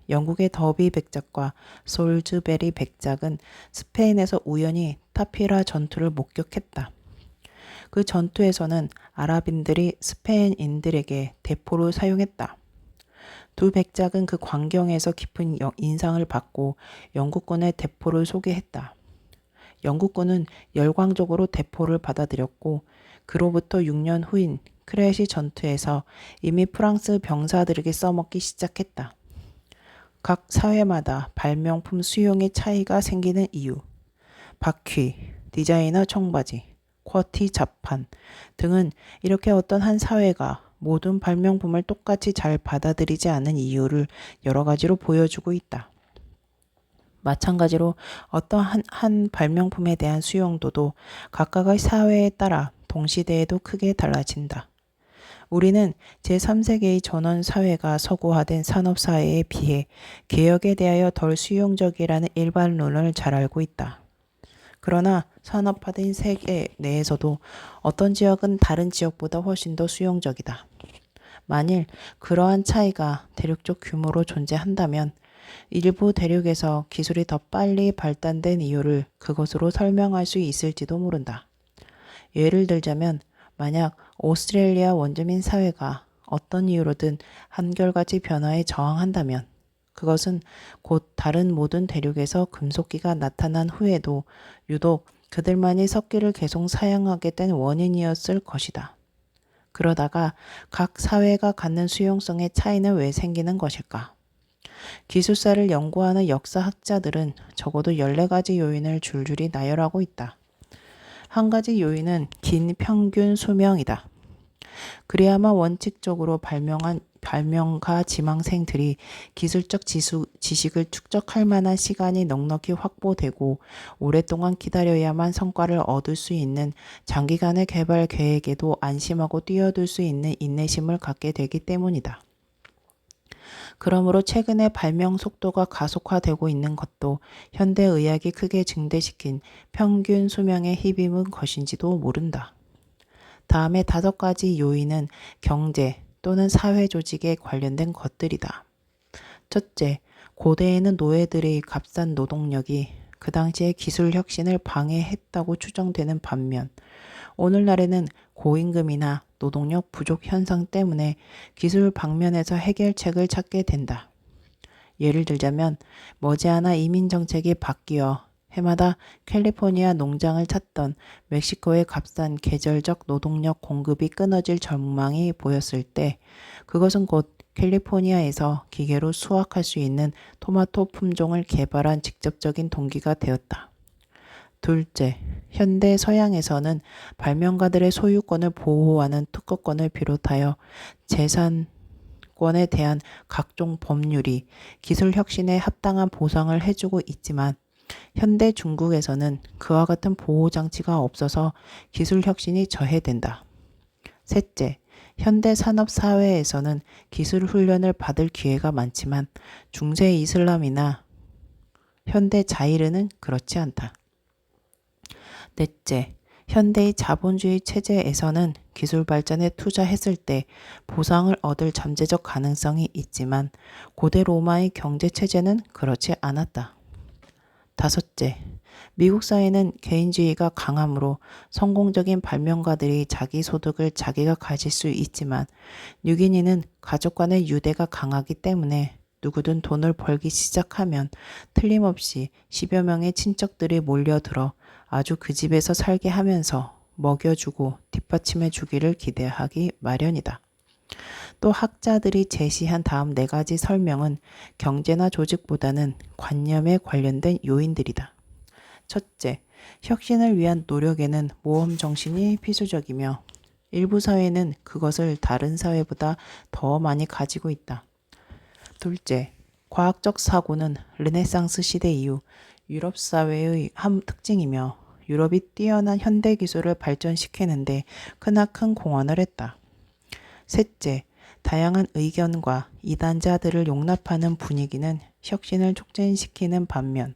영국의 더비 백작과 솔즈베리 백작은 스페인에서 우연히 타피라 전투를 목격했다. 그 전투에서는 아랍인들이 스페인인들에게 대포를 사용했다. 두 백작은 그 광경에서 깊은 인상을 받고 영국군의 대포를 소개했다. 영국군은 열광적으로 대포를 받아들였고 그로부터 6년 후인 크레시 전투에서 이미 프랑스 병사들에게 써먹기 시작했다. 각 사회마다 발명품 수용의 차이가 생기는 이유, 바퀴, 디자이너 청바지, 쿼티 자판 등은 이렇게 어떤 한 사회가 모든 발명품을 똑같이 잘 받아들이지 않는 이유를 여러 가지로 보여주고 있다. 마찬가지로 어떠한 한 발명품에 대한 수용도도 각각의 사회에 따라 동시대에도 크게 달라진다. 우리는 제3세계의 전원 사회가 서구화된 산업사회에 비해 개혁에 대하여 덜 수용적이라는 일반론을 잘 알고 있다. 그러나 산업화된 세계 내에서도 어떤 지역은 다른 지역보다 훨씬 더 수용적이다. 만일 그러한 차이가 대륙적 규모로 존재한다면 일부 대륙에서 기술이 더 빨리 발달된 이유를 그것으로 설명할 수 있을지도 모른다. 예를 들자면 만약 오스트레일리아 원주민 사회가 어떤 이유로든 한결같이 변화에 저항한다면 그것은 곧 다른 모든 대륙에서 금속기가 나타난 후에도 유독 그들만이 석기를 계속 사용하게 된 원인이었을 것이다. 그러다가 각 사회가 갖는 수용성의 차이는 왜 생기는 것일까? 기술사를 연구하는 역사학자들은 적어도 14가지 요인을 줄줄이 나열하고 있다. 한 가지 요인은 긴 평균 수명이다. 그래야만 원칙적으로 발명가 지망생들이 기술적 지식을 축적할 만한 시간이 넉넉히 확보되고 오랫동안 기다려야만 성과를 얻을 수 있는 장기간의 개발 계획에도 안심하고 뛰어들 수 있는 인내심을 갖게 되기 때문이다. 그러므로 최근에 발명 속도가 가속화되고 있는 것도 현대의학이 크게 증대시킨 평균 수명의 힘인 것인지도 모른다. 다음에 5가지 요인은 경제 또는 사회 조직에 관련된 것들이다. 첫째, 고대에는 노예들의 값싼 노동력이 그 당시의 기술 혁신을 방해했다고 추정되는 반면 오늘날에는 고임금이나 노동력 부족 현상 때문에 기술 방면에서 해결책을 찾게 된다. 예를 들자면 머지않아 이민 정책이 바뀌어 해마다 캘리포니아 농장을 찾던 멕시코의 값싼 계절적 노동력 공급이 끊어질 전망이 보였을 때 그것은 곧 캘리포니아에서 기계로 수확할 수 있는 토마토 품종을 개발한 직접적인 동기가 되었다. 둘째, 현대 서양에서는 발명가들의 소유권을 보호하는 특허권을 비롯하여 재산권에 대한 각종 법률이 기술 혁신에 합당한 보상을 해주고 있지만 현대 중국에서는 그와 같은 보호장치가 없어서 기술 혁신이 저해된다. 셋째, 현대 산업 사회에서는 기술 훈련을 받을 기회가 많지만 중세 이슬람이나 현대 자이르는 그렇지 않다. 넷째, 현대의 자본주의 체제에서는 기술 발전에 투자했을 때 보상을 얻을 잠재적 가능성이 있지만 고대 로마의 경제 체제는 그렇지 않았다. 다섯째, 미국 사회는 개인주의가 강하므로 성공적인 발명가들이 자기 소득을 자기가 가질 수 있지만 뉴기니는 가족 간의 유대가 강하기 때문에 누구든 돈을 벌기 시작하면 틀림없이 10여 명의 친척들이 몰려들어 아주 그 집에서 살게 하면서 먹여주고 뒷받침해 주기를 기대하기 마련이다. 또 학자들이 제시한 다음 4가지 설명은 경제나 조직보다는 관념에 관련된 요인들이다. 첫째, 혁신을 위한 노력에는 모험 정신이 필수적이며 일부 사회는 그것을 다른 사회보다 더 많이 가지고 있다. 둘째, 과학적 사고는 르네상스 시대 이후 유럽 사회의 한 특징이며 유럽이 뛰어난 현대 기술을 발전시키는데 크나큰 공헌을 했다. 셋째, 다양한 의견과 이단자들을 용납하는 분위기는 혁신을 촉진시키는 반면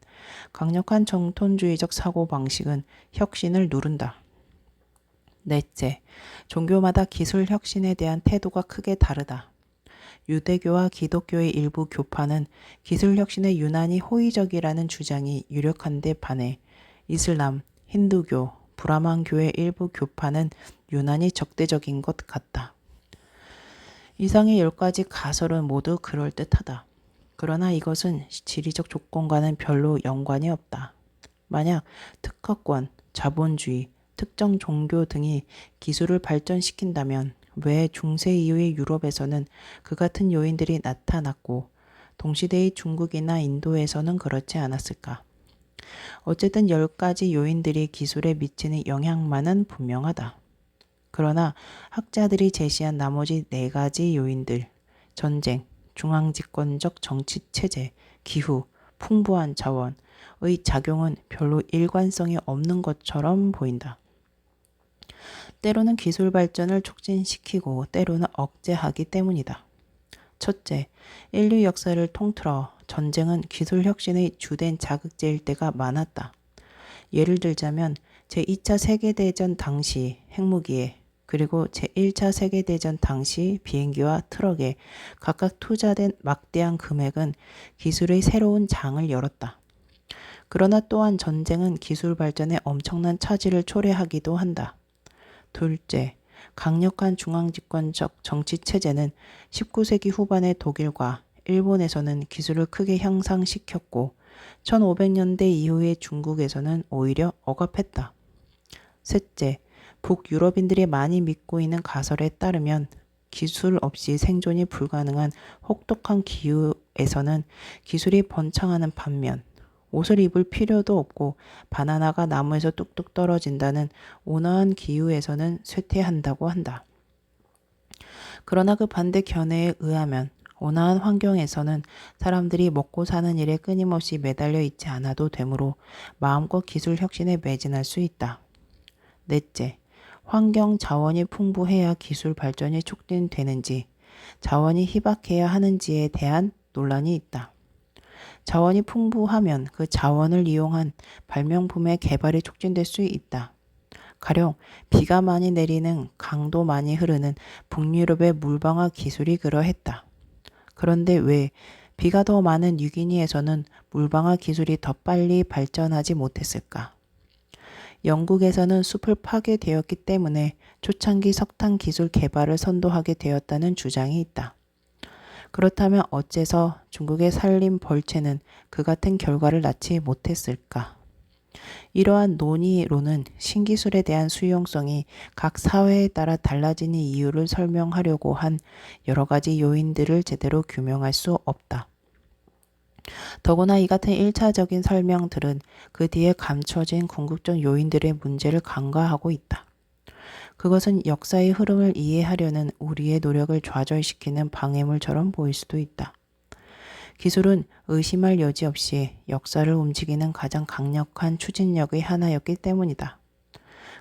강력한 정통주의적 사고방식은 혁신을 누른다. 넷째, 종교마다 기술 혁신에 대한 태도가 크게 다르다. 유대교와 기독교의 일부 교파는 기술 혁신에 유난히 호의적이라는 주장이 유력한데 반해 이슬람, 힌두교, 브라만교의 일부 교파는 유난히 적대적인 것 같다. 이상의 10가지 가설은 모두 그럴듯하다. 그러나 이것은 지리적 조건과는 별로 연관이 없다. 만약 특허권, 자본주의, 특정 종교 등이 기술을 발전시킨다면 왜 중세 이후의 유럽에서는 그 같은 요인들이 나타났고 동시대의 중국이나 인도에서는 그렇지 않았을까? 어쨌든 10가지 요인들이 기술에 미치는 영향만은 분명하다. 그러나 학자들이 제시한 나머지 4가지 요인들, 전쟁, 중앙집권적 정치체제, 기후, 풍부한 자원의 작용은 별로 일관성이 없는 것처럼 보인다. 때로는 기술 발전을 촉진시키고 때로는 억제하기 때문이다. 첫째, 인류 역사를 통틀어 전쟁은 기술 혁신의 주된 자극제일 때가 많았다. 예를 들자면 제2차 세계대전 당시 핵무기에 그리고 제1차 세계대전 당시 비행기와 트럭에 각각 투자된 막대한 금액은 기술의 새로운 장을 열었다. 그러나 또한 전쟁은 기술 발전에 엄청난 차질을 초래하기도 한다. 둘째, 강력한 중앙집권적 정치체제는 19세기 후반의 독일과 일본에서는 기술을 크게 향상시켰고 1500년대 이후의 중국에서는 오히려 억압했다. 셋째, 북유럽인들이 많이 믿고 있는 가설에 따르면 기술 없이 생존이 불가능한 혹독한 기후에서는 기술이 번창하는 반면 옷을 입을 필요도 없고 바나나가 나무에서 뚝뚝 떨어진다는 온화한 기후에서는 쇠퇴한다고 한다. 그러나 그 반대 견해에 의하면 온화한 환경에서는 사람들이 먹고 사는 일에 끊임없이 매달려 있지 않아도 되므로 마음껏 기술 혁신에 매진할 수 있다. 넷째, 환경 자원이 풍부해야 기술 발전이 촉진되는지 자원이 희박해야 하는지에 대한 논란이 있다. 자원이 풍부하면 그 자원을 이용한 발명품의 개발이 촉진될 수 있다. 가령 비가 많이 내리는 강도 많이 흐르는 북유럽의 물방아 기술이 그러했다. 그런데 왜 비가 더 많은 뉴기니에서는 물방아 기술이 더 빨리 발전하지 못했을까? 영국에서는 숲을 파괴되었기 때문에 초창기 석탄 기술 개발을 선도하게 되었다는 주장이 있다. 그렇다면 어째서 중국의 산림 벌채는 그 같은 결과를 낳지 못했을까? 이러한 논의로는 신기술에 대한 수용성이 각 사회에 따라 달라지는 이유를 설명하려고 한 여러 가지 요인들을 제대로 규명할 수 없다. 더구나 이 같은 1차적인 설명들은 그 뒤에 감춰진 궁극적 요인들의 문제를 간과하고 있다. 그것은 역사의 흐름을 이해하려는 우리의 노력을 좌절시키는 방해물처럼 보일 수도 있다. 기술은 의심할 여지 없이 역사를 움직이는 가장 강력한 추진력의 하나였기 때문이다.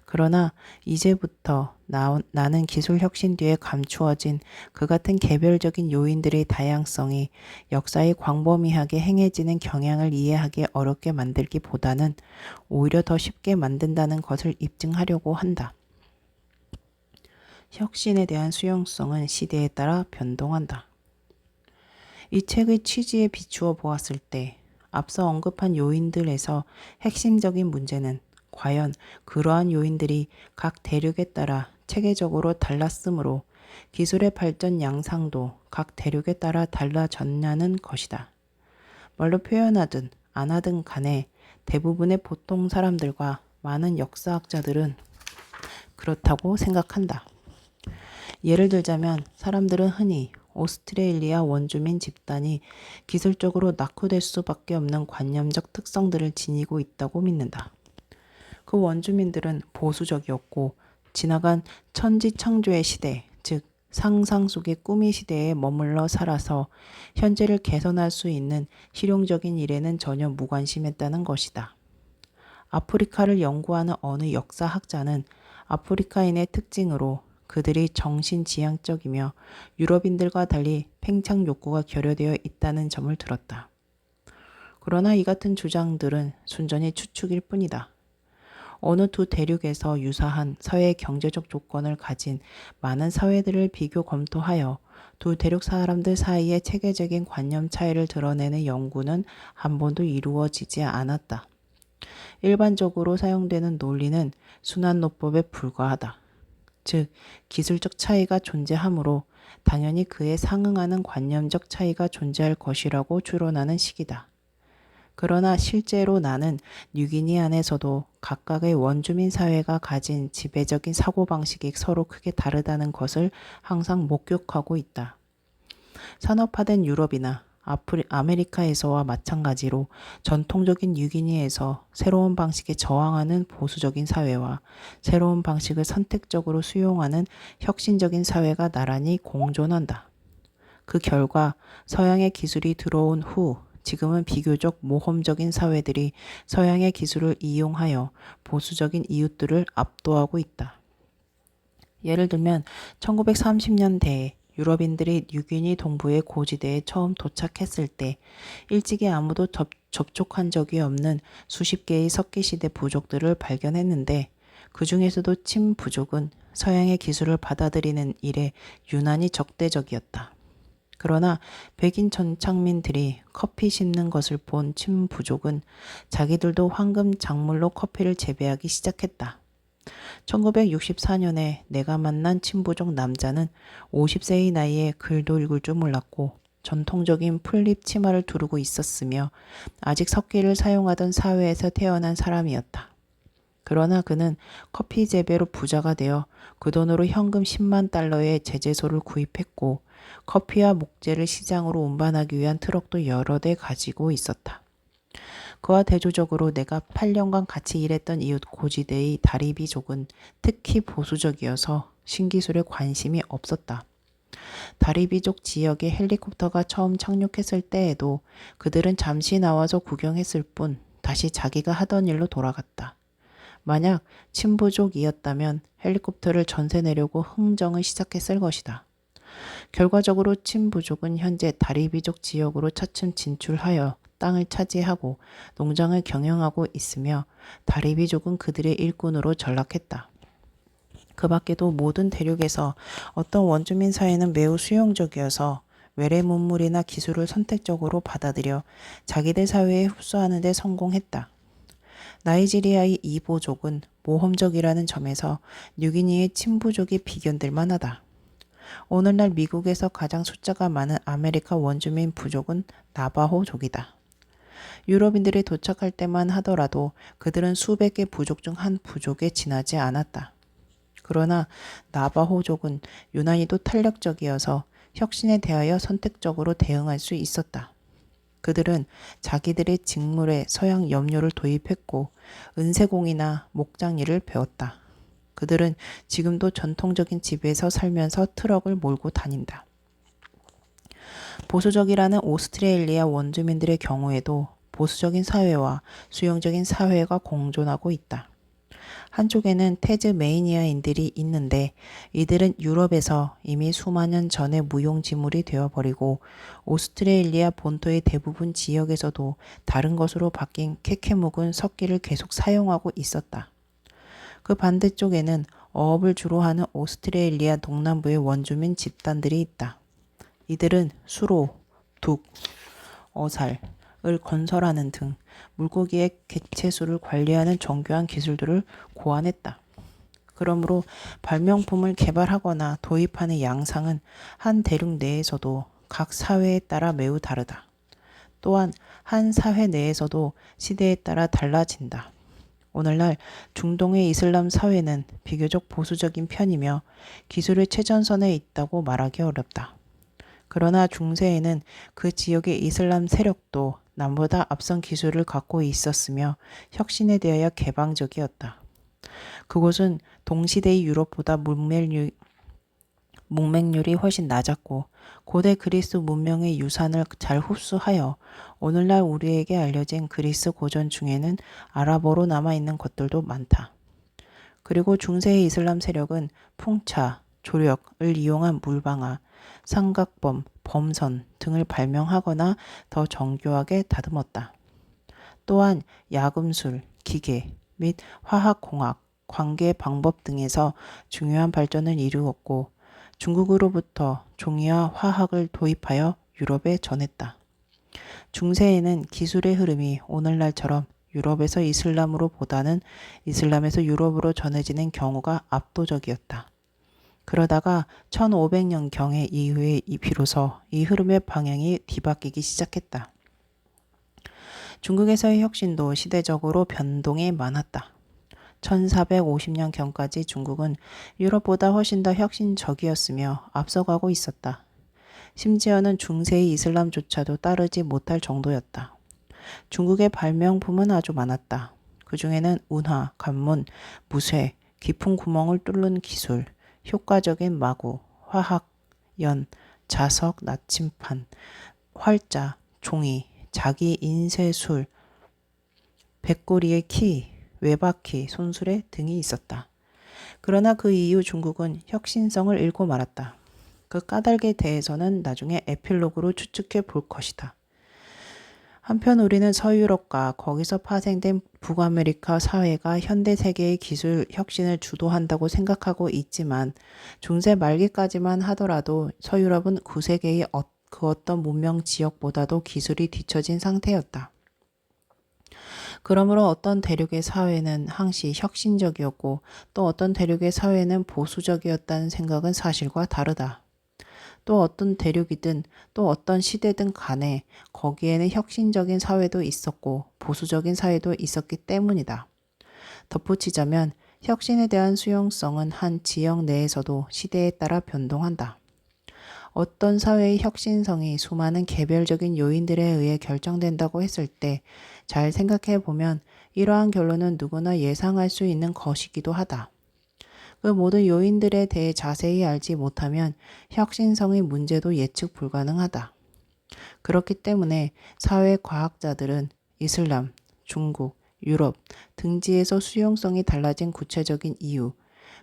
그러나 이제부터 나는 기술 혁신 뒤에 감추어진 그 같은 개별적인 요인들의 다양성이 역사의 광범위하게 행해지는 경향을 이해하기 어렵게 만들기보다는 오히려 더 쉽게 만든다는 것을 입증하려고 한다. 혁신에 대한 수용성은 시대에 따라 변동한다. 이 책의 취지에 비추어 보았을 때 앞서 언급한 요인들에서 핵심적인 문제는 과연 그러한 요인들이 각 대륙에 따라 체계적으로 달랐으므로 기술의 발전 양상도 각 대륙에 따라 달라졌냐는 것이다. 말로 표현하든 안 하든 간에 대부분의 보통 사람들과 많은 역사학자들은 그렇다고 생각한다. 예를 들자면 사람들은 흔히 오스트레일리아 원주민 집단이 기술적으로 낙후될 수밖에 없는 관념적 특성들을 지니고 있다고 믿는다. 그 원주민들은 보수적이었고 지나간 천지창조의 시대, 즉 상상 속의 꿈의 시대에 머물러 살아서 현재를 개선할 수 있는 실용적인 일에는 전혀 무관심했다는 것이다. 아프리카를 연구하는 어느 역사학자는 아프리카인의 특징으로 그들이 정신지향적이며 유럽인들과 달리 팽창 욕구가 결여되어 있다는 점을 들었다. 그러나 이 같은 주장들은 순전히 추측일 뿐이다. 어느 두 대륙에서 유사한 사회 경제적 조건을 가진 많은 사회들을 비교 검토하여 두 대륙 사람들 사이의 체계적인 관념 차이를 드러내는 연구는 한 번도 이루어지지 않았다. 일반적으로 사용되는 논리는 순환노법에 불과하다. 즉 기술적 차이가 존재하므로 당연히 그에 상응하는 관념적 차이가 존재할 것이라고 추론하는 식이다. 그러나 실제로 나는 뉴기니 안에서도 각각의 원주민 사회가 가진 지배적인 사고방식이 서로 크게 다르다는 것을 항상 목격하고 있다. 산업화된 유럽이나 아메리카에서와 마찬가지로 전통적인 뉴기니에서 새로운 방식에 저항하는 보수적인 사회와 새로운 방식을 선택적으로 수용하는 혁신적인 사회가 나란히 공존한다. 그 결과 서양의 기술이 들어온 후 지금은 비교적 모험적인 사회들이 서양의 기술을 이용하여 보수적인 이웃들을 압도하고 있다. 예를 들면 1930년대에 유럽인들이 뉴기니 동부의 고지대에 처음 도착했을 때 일찍이 아무도 접촉한 적이 없는 수십 개의 석기시대 부족들을 발견했는데 그 중에서도 침 부족은 서양의 기술을 받아들이는 일에 유난히 적대적이었다. 그러나 백인 전창민들이 커피 심는 것을 본 침 부족은 자기들도 황금 작물로 커피를 재배하기 시작했다. 1964년에 내가 만난 친부족 남자는 50세의 나이에 글도 읽을 줄 몰랐고 전통적인 풀립 치마를 두르고 있었으며 아직 석기를 사용하던 사회에서 태어난 사람이었다. 그러나 그는 커피 재배로 부자가 되어 그 돈으로 현금 10만 달러의 제재소를 구입했고 커피와 목재를 시장으로 운반하기 위한 트럭도 여러 대 가지고 있었다. 그와 대조적으로 내가 8년간 같이 일했던 이웃 고지대의 다리비족은 특히 보수적이어서 신기술에 관심이 없었다. 다리비족 지역에 헬리콥터가 처음 착륙했을 때에도 그들은 잠시 나와서 구경했을 뿐 다시 자기가 하던 일로 돌아갔다. 만약 친부족이었다면 헬리콥터를 전세 내려고 흥정을 시작했을 것이다. 결과적으로 친부족은 현재 다리비족 지역으로 차츰 진출하여 땅을 차지하고 농장을 경영하고 있으며 다리비족은 그들의 일꾼으로 전락했다. 그 밖에도 모든 대륙에서 어떤 원주민 사회는 매우 수용적이어서 외래 문물이나 기술을 선택적으로 받아들여 자기들 사회에 흡수하는 데 성공했다. 나이지리아의 이보족은 모험적이라는 점에서 뉴기니의 친부족이 비견될 만하다. 오늘날 미국에서 가장 숫자가 많은 아메리카 원주민 부족은 나바호족이다. 유럽인들이 도착할 때만 하더라도 그들은 수백 개 부족 중 한 부족에 지나지 않았다. 그러나 나바호족은 유난히도 탄력적이어서 혁신에 대하여 선택적으로 대응할 수 있었다. 그들은 자기들의 직물에 서양 염료를 도입했고 은세공이나 목장일을 배웠다. 그들은 지금도 전통적인 집에서 살면서 트럭을 몰고 다닌다. 보수적이라는 오스트레일리아 원주민들의 경우에도 보수적인 사회와 수용적인 사회가 공존하고 있다. 한쪽에는 태즈메이니아인들이 있는데 이들은 유럽에서 이미 수만 년 전에 무용지물이 되어버리고 오스트레일리아 본토의 대부분 지역에서도 다른 것으로 바뀐 케케묵은 석기를 계속 사용하고 있었다. 그 반대쪽에는 어업을 주로 하는 오스트레일리아 동남부의 원주민 집단들이 있다. 이들은 수로, 둑, 어살을 건설하는 등 물고기의 개체수를 관리하는 정교한 기술들을 고안했다. 그러므로 발명품을 개발하거나 도입하는 양상은 한 대륙 내에서도 각 사회에 따라 매우 다르다. 또한 한 사회 내에서도 시대에 따라 달라진다. 오늘날 중동의 이슬람 사회는 비교적 보수적인 편이며 기술의 최전선에 있다고 말하기 어렵다. 그러나 중세에는 그 지역의 이슬람 세력도 남보다 앞선 기술을 갖고 있었으며 혁신에 대하여 개방적이었다. 그곳은 동시대의 유럽보다 문맹률이 훨씬 낮았고 고대 그리스 문명의 유산을 잘 흡수하여 오늘날 우리에게 알려진 그리스 고전 중에는 아랍어로 남아있는 것들도 많다. 그리고 중세의 이슬람 세력은 풍차, 조력을 이용한 물방아, 삼각범, 범선 등을 발명하거나 더 정교하게 다듬었다. 또한 야금술, 기계 및 화학공학, 관계 방법 등에서 중요한 발전을 이루었고 중국으로부터 종이와 화학을 도입하여 유럽에 전했다. 중세에는 기술의 흐름이 오늘날처럼 유럽에서 이슬람으로 보다는 이슬람에서 유럽으로 전해지는 경우가 압도적이었다. 그러다가 1500년경에 이후에 비로소 이 흐름의 방향이 뒤바뀌기 시작했다. 중국에서의 혁신도 시대적으로 변동이 많았다. 1450년경까지 중국은 유럽보다 훨씬 더 혁신적이었으며 앞서가고 있었다. 심지어는 중세의 이슬람조차도 따르지 못할 정도였다. 중국의 발명품은 아주 많았다. 그 중에는 운하, 관문, 무쇠, 깊은 구멍을 뚫는 기술, 효과적인 마구, 화학, 연, 자석, 나침판, 활자, 종이, 자기 인쇄술, 백고리의 키, 외바퀴, 손수레 등이 있었다. 그러나 그 이후 중국은 혁신성을 잃고 말았다. 그 까닭에 대해서는 나중에 에필로그로 추측해 볼 것이다. 한편 우리는 서유럽과 거기서 파생된 북아메리카 사회가 현대 세계의 기술 혁신을 주도한다고 생각하고 있지만 중세 말기까지만 하더라도 서유럽은 9세기의 그 어떤 문명 지역보다도 기술이 뒤처진 상태였다. 그러므로 어떤 대륙의 사회는 항시 혁신적이었고 또 어떤 대륙의 사회는 보수적이었다는 생각은 사실과 다르다. 또 어떤 대륙이든 또 어떤 시대든 간에 거기에는 혁신적인 사회도 있었고 보수적인 사회도 있었기 때문이다. 덧붙이자면 혁신에 대한 수용성은 한 지역 내에서도 시대에 따라 변동한다. 어떤 사회의 혁신성이 수많은 개별적인 요인들에 의해 결정된다고 했을 때 잘 생각해 보면 이러한 결론은 누구나 예상할 수 있는 것이기도 하다. 그 모든 요인들에 대해 자세히 알지 못하면 혁신성의 문제도 예측 불가능하다. 그렇기 때문에 사회과학자들은 이슬람, 중국, 유럽 등지에서 수용성이 달라진 구체적인 이유,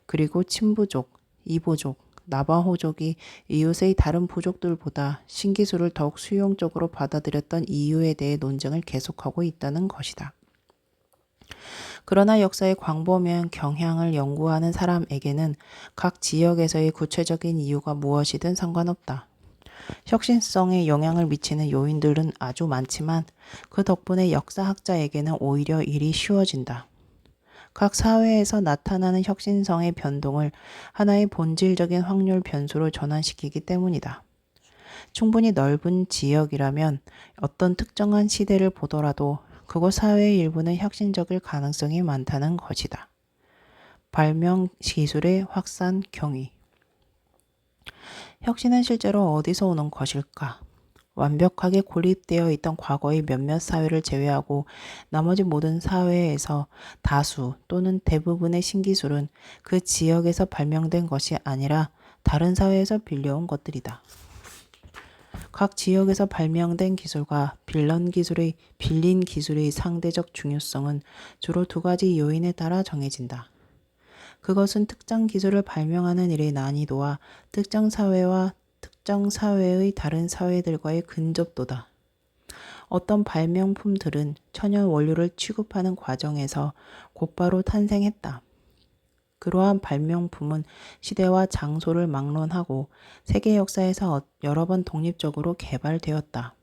그리고 친부족, 이보족, 나바호족이 이웃의 다른 부족들보다 신기술을 더욱 수용적으로 받아들였던 이유에 대해 논쟁을 계속하고 있다는 것이다. 그러나 역사의 광범위한 경향을 연구하는 사람에게는 각 지역에서의 구체적인 이유가 무엇이든 상관없다. 혁신성에 영향을 미치는 요인들은 아주 많지만 그 덕분에 역사학자에게는 오히려 일이 쉬워진다. 각 사회에서 나타나는 혁신성의 변동을 하나의 본질적인 확률 변수로 전환시키기 때문이다. 충분히 넓은 지역이라면 어떤 특정한 시대를 보더라도 그곳 사회의 일부는 혁신적일 가능성이 많다는 것이다. 발명 기술의 확산 경위. 혁신은 실제로 어디서 오는 것일까? 완벽하게 고립되어 있던 과거의 몇몇 사회를 제외하고 나머지 모든 사회에서 다수 또는 대부분의 신기술은 그 지역에서 발명된 것이 아니라 다른 사회에서 빌려온 것들이다. 각 지역에서 발명된 기술과 빌린 기술의 상대적 중요성은 주로 두 가지 요인에 따라 정해진다. 그것은 특정 기술을 발명하는 일의 난이도와 특정 사회와 특정 사회의 다른 사회들과의 근접도다. 어떤 발명품들은 천연 원료를 취급하는 과정에서 곧바로 탄생했다. 그러한 발명품은 시대와 장소를 막론하고 세계 역사에서 여러 번 독립적으로 개발되었다.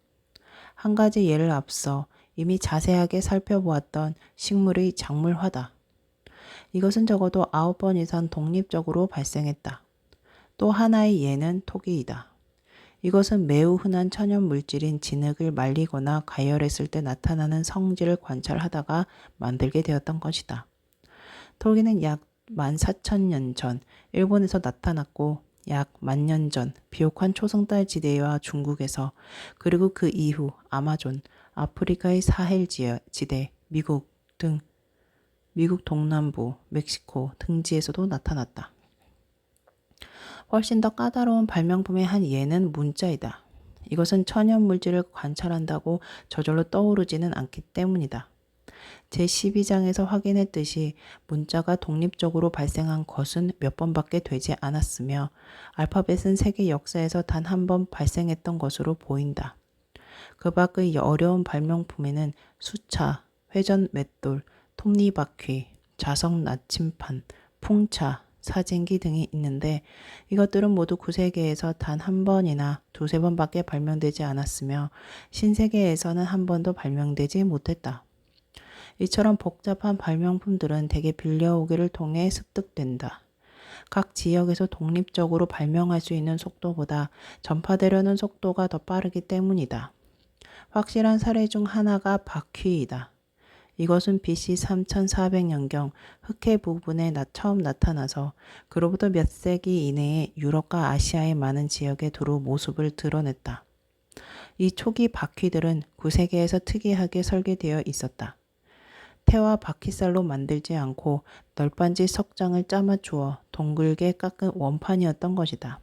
한 가지 예를 앞서 이미 자세하게 살펴보았던 식물의 작물화다. 이것은 적어도 9번 이상 독립적으로 발생했다. 또 하나의 예는 토기이다. 이것은 매우 흔한 천연 물질인 진흙을 말리거나 가열했을 때 나타나는 성질을 관찰하다가 만들게 되었던 것이다. 토기는 약 14,000년 전 일본에서 나타났고 약 10,000년 전 비옥한 초승달 지대와 중국에서 그리고 그 이후 아마존, 아프리카의 사헬 지대, 미국 동남부, 멕시코 등지에서도 나타났다. 훨씬 더 까다로운 발명품의 한 예는 문자이다. 이것은 천연 물질을 관찰한다고 저절로 떠오르지는 않기 때문이다. 제12장에서 확인했듯이 문자가 독립적으로 발생한 것은 몇 번밖에 되지 않았으며 알파벳은 세계 역사에서 단 한 번 발생했던 것으로 보인다. 그 밖의 어려운 발명품에는 수차, 회전 맷돌, 톱니바퀴, 자석 나침판, 풍차, 사진기 등이 있는데 이것들은 모두 구세계에서 단 한 번이나 두세 번밖에 발명되지 않았으며 신세계에서는 한 번도 발명되지 못했다. 이처럼 복잡한 발명품들은 대개 빌려오기를 통해 습득된다. 각 지역에서 독립적으로 발명할 수 있는 속도보다 전파되려는 속도가 더 빠르기 때문이다. 확실한 사례 중 하나가 바퀴이다. 이것은 BC 3400년경 흑해 부분에 처음 나타나서 그로부터 몇 세기 이내에 유럽과 아시아의 많은 지역에 두루 모습을 드러냈다. 이 초기 바퀴들은 구세계에서 특이하게 설계되어 있었다. 태와 바퀴살로 만들지 않고 널빤지 석장을 짜맞추어 동글게 깎은 원판이었던 것이다.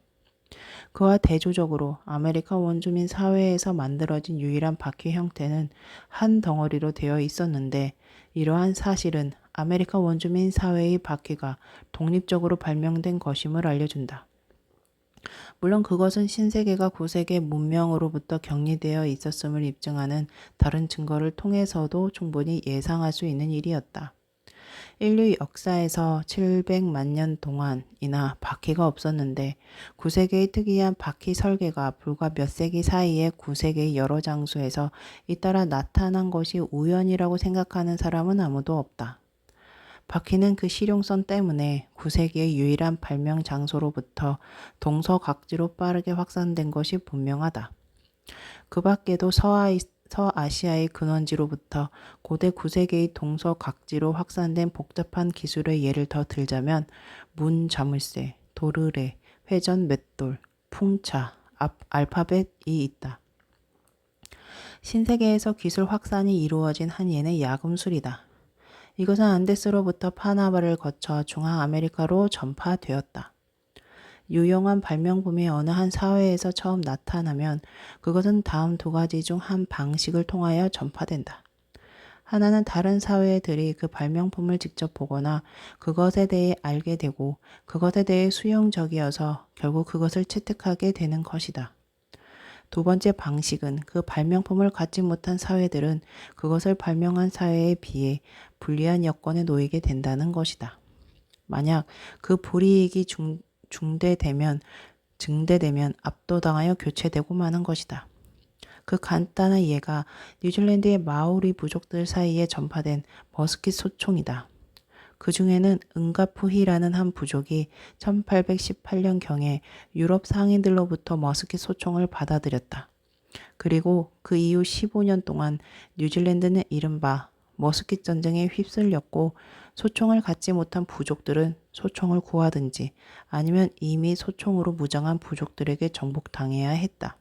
그와 대조적으로 아메리카 원주민 사회에서 만들어진 유일한 바퀴 형태는 한 덩어리로 되어 있었는데, 이러한 사실은 아메리카 원주민 사회의 바퀴가 독립적으로 발명된 것임을 알려준다. 물론 그것은 신세계가 구세계 문명으로부터 격리되어 있었음을 입증하는 다른 증거를 통해서도 충분히 예상할 수 있는 일이었다. 인류 역사에서 700만 년 동안이나 바퀴가 없었는데, 구세계의 특이한 바퀴 설계가 불과 몇 세기 사이에 구세계의 여러 장소에서 잇따라 나타난 것이 우연이라고 생각하는 사람은 아무도 없다. 바퀴는 그 실용성 때문에 구세기의 유일한 발명 장소로부터 동서각지로 빠르게 확산된 것이 분명하다. 그 밖에도 서아시아의 근원지로부터 고대 구세기의 동서각지로 확산된 복잡한 기술의 예를 더 들자면 문자물쇠, 도르래, 회전 맷돌, 풍차, 알파벳이 있다. 신세계에서 기술 확산이 이루어진 한 예는 야금술이다. 이것은 안데스로부터 파나마를 거쳐 중앙아메리카로 전파되었다. 유용한 발명품이 어느 한 사회에서 처음 나타나면 그것은 다음 두 가지 중 한 방식을 통하여 전파된다. 하나는 다른 사회들이 그 발명품을 직접 보거나 그것에 대해 알게 되고 그것에 대해 수용적이어서 결국 그것을 채택하게 되는 것이다. 두 번째 방식은 그 발명품을 갖지 못한 사회들은 그것을 발명한 사회에 비해 불리한 여건에 놓이게 된다는 것이다. 만약 그 불이익이 증대되면 압도당하여 교체되고 마는 것이다. 그 간단한 예가 뉴질랜드의 마오리 부족들 사이에 전파된 머스킷 소총이다. 그 중에는 은가푸히라는 한 부족이 1818년경에 유럽 상인들로부터 머스킷 소총을 받아들였다. 그리고 그 이후 15년 동안 뉴질랜드는 이른바 머스킷 전쟁에 휩쓸렸고, 소총을 갖지 못한 부족들은 소총을 구하든지 아니면 이미 소총으로 무장한 부족들에게 정복당해야 했다.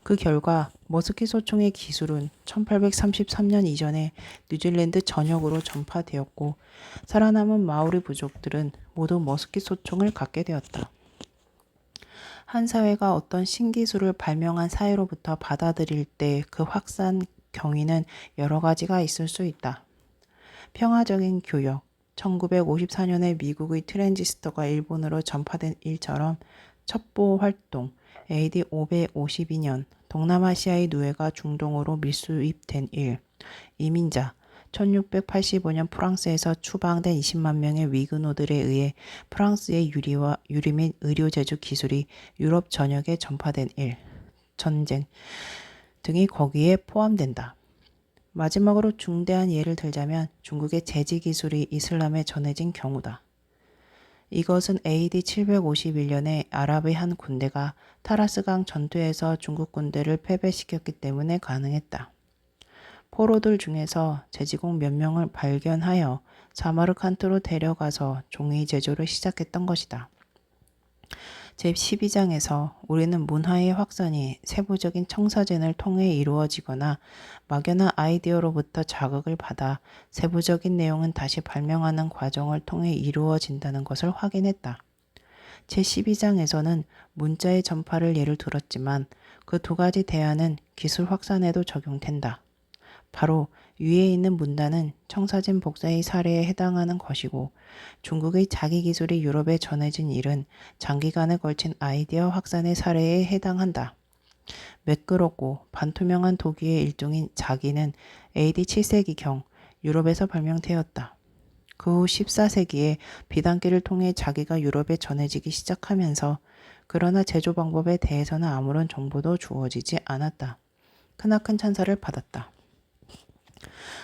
그 결과 머스킷 소총의 기술은 1833년 이전에 뉴질랜드 전역으로 전파되었고, 살아남은 마오리 부족들은 모두 머스킷 소총을 갖게 되었다. 한 사회가 어떤 신기술을 발명한 사회로부터 받아들일 때 그 확산 경위는 여러 가지가 있을 수 있다. 평화적인 교역, 1954년에 미국의 트랜지스터가 일본으로 전파된 일처럼 첩보 활동, AD 552년 동남아시아의 노예가 중동으로 밀수입된 일, 이민자, 1685년 프랑스에서 추방된 20만 명의 위그노들에 의해 프랑스의 유리 및 의료 제조 기술이 유럽 전역에 전파된 일, 전쟁 등이 거기에 포함된다. 마지막으로 중대한 예를 들자면 중국의 제지 기술이 이슬람에 전해진 경우다. 이것은 AD 751년에 아랍의 한 군대가 타라스강 전투에서 중국 군대를 패배시켰기 때문에 가능했다. 포로들 중에서 제지공 몇 명을 발견하여 사마르칸트로 데려가서 종이 제조를 시작했던 것이다. 제12장에서 우리는 문화의 확산이 세부적인 청사진을 통해 이루어지거나 막연한 아이디어로부터 자극을 받아 세부적인 내용은 다시 발명하는 과정을 통해 이루어진다는 것을 확인했다. 제12장에서는 문자의 전파를 예를 들었지만 그 두 가지 대안은 기술 확산에도 적용된다. 바로 위에 있는 문단은 청사진 복사의 사례에 해당하는 것이고, 중국의 자기 기술이 유럽에 전해진 일은 장기간에 걸친 아이디어 확산의 사례에 해당한다. 매끄럽고 반투명한 도기의 일종인 자기는 AD 7세기경 유럽에서 발명되었다. 그 후 14세기에 비단기를 통해 자기가 유럽에 전해지기 시작하면서, 그러나 제조 방법에 대해서는 아무런 정보도 주어지지 않았다. 크나큰 찬사를 받았다.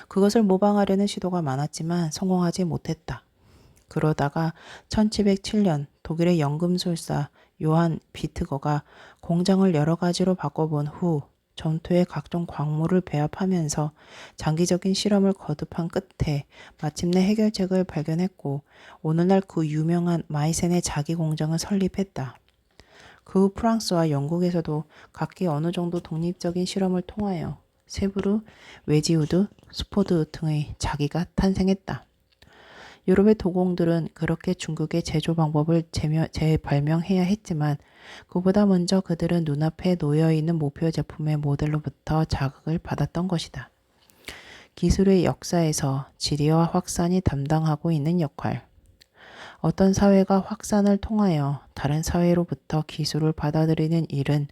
그것을 모방하려는 시도가 많았지만 성공하지 못했다. 그러다가 1707년 독일의 연금술사 요한 비트거가 공장을 여러 가지로 바꿔본 후 전투에 각종 광물을 배합하면서 장기적인 실험을 거듭한 끝에 마침내 해결책을 발견했고, 오늘날 그 유명한 마이센의 자기 공장을 설립했다. 그 후 프랑스와 영국에서도 각기 어느 정도 독립적인 실험을 통하여 세브르, 웨지우드, 스포드 등의 자기가 탄생했다. 유럽의 도공들은 그렇게 중국의 제조 방법을 재발명해야 했지만 그보다 먼저 그들은 눈앞에 놓여있는 목표 제품의 모델로부터 자극을 받았던 것이다. 기술의 역사에서 지리와 확산이 담당하고 있는 역할. 어떤 사회가 확산을 통하여 다른 사회로부터 기술을 받아들이는 일은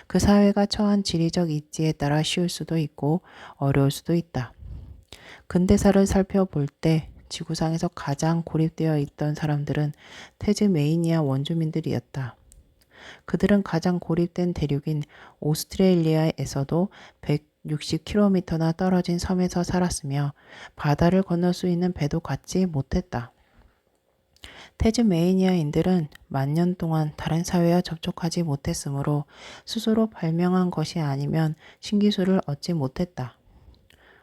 그 사회가 처한 지리적 입지에 따라 쉬울 수도 있고 어려울 수도 있다. 근대사를 살펴볼 때 지구상에서 가장 고립되어 있던 사람들은 태즈메이니아 원주민들이었다. 그들은 가장 고립된 대륙인 오스트레일리아에서도 160km나 떨어진 섬에서 살았으며 바다를 건널 수 있는 배도 갖지 못했다. 태즈메이니아인들은 만년 동안 다른 사회와 접촉하지 못했으므로 스스로 발명한 것이 아니면 신기술을 얻지 못했다.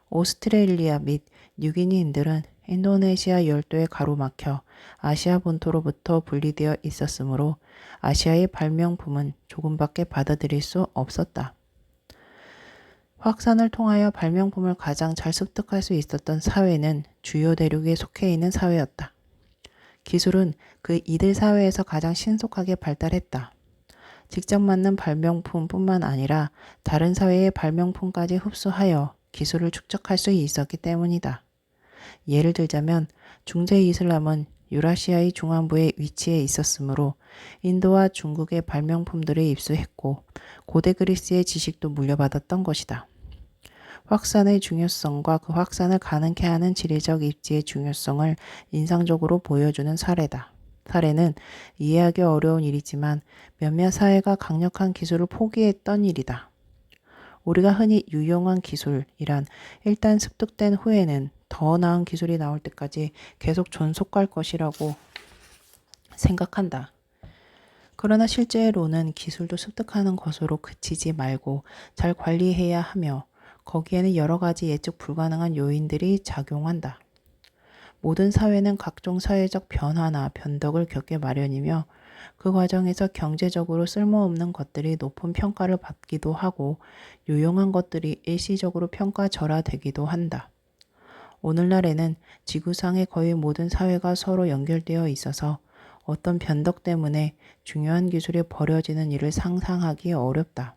오스트레일리아 및 뉴기니인들은 인도네시아 열도에 가로막혀 아시아 본토로부터 분리되어 있었으므로 아시아의 발명품은 조금밖에 받아들일 수 없었다. 확산을 통하여 발명품을 가장 잘 습득할 수 있었던 사회는 주요 대륙에 속해 있는 사회였다. 기술은 그 이들 사회에서 가장 신속하게 발달했다. 직접 맞는 발명품뿐만 아니라 다른 사회의 발명품까지 흡수하여 기술을 축적할 수 있었기 때문이다. 예를 들자면 중세 이슬람은 유라시아의 중앙부에 위치해 있었으므로 인도와 중국의 발명품들을 입수했고 고대 그리스의 지식도 물려받았던 것이다. 확산의 중요성과 그 확산을 가능케 하는 지리적 입지의 중요성을 인상적으로 보여주는 사례는 이해하기 어려운 일이지만 몇몇 사회가 강력한 기술을 포기했던 일이다. 우리가 흔히 유용한 기술이란 일단 습득된 후에는 더 나은 기술이 나올 때까지 계속 존속할 것이라고 생각한다. 그러나 실제로는 기술도 습득하는 것으로 그치지 말고 잘 관리해야 하며 거기에는 여러 가지 예측 불가능한 요인들이 작용한다. 모든 사회는 각종 사회적 변화나 변덕을 겪게 마련이며 그 과정에서 경제적으로 쓸모없는 것들이 높은 평가를 받기도 하고 유용한 것들이 일시적으로 평가절하되기도 한다. 오늘날에는 지구상의 거의 모든 사회가 서로 연결되어 있어서 어떤 변덕 때문에 중요한 기술이 버려지는 일을 상상하기 어렵다.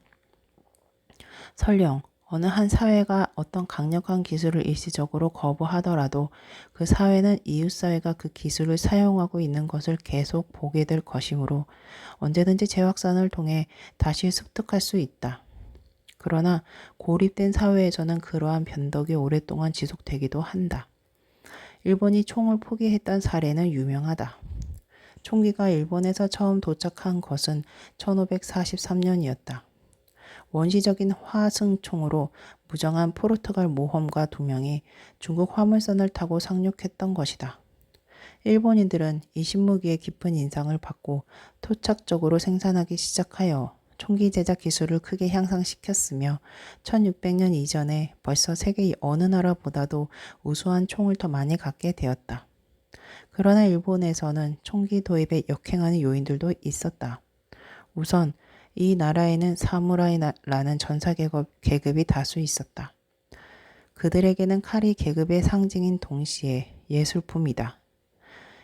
설령 어느 한 사회가 어떤 강력한 기술을 일시적으로 거부하더라도 그 사회는 이웃사회가 그 기술을 사용하고 있는 것을 계속 보게 될 것이므로 언제든지 재확산을 통해 다시 습득할 수 있다. 그러나 고립된 사회에서는 그러한 변덕이 오랫동안 지속되기도 한다. 일본이 총을 포기했던 사례는 유명하다. 총기가 일본에서 처음 도착한 것은 1543년이었다. 원시적인 화승총으로 무정한 포르투갈 모험가 2명이 중국 화물선을 타고 상륙했던 것이다. 일본인들은 이 신무기의 깊은 인상을 받고 토착적으로 생산하기 시작하여 총기 제작 기술을 크게 향상시켰으며 1600년 이전에 벌써 세계 어느 나라보다도 우수한 총을 더 많이 갖게 되었다. 그러나 일본에서는 총기 도입에 역행하는 요인들도 있었다. 우선 이 나라에는 사무라이라는 전사 계급이 다수 있었다. 그들에게는 칼이 계급의 상징인 동시에 예술품이다.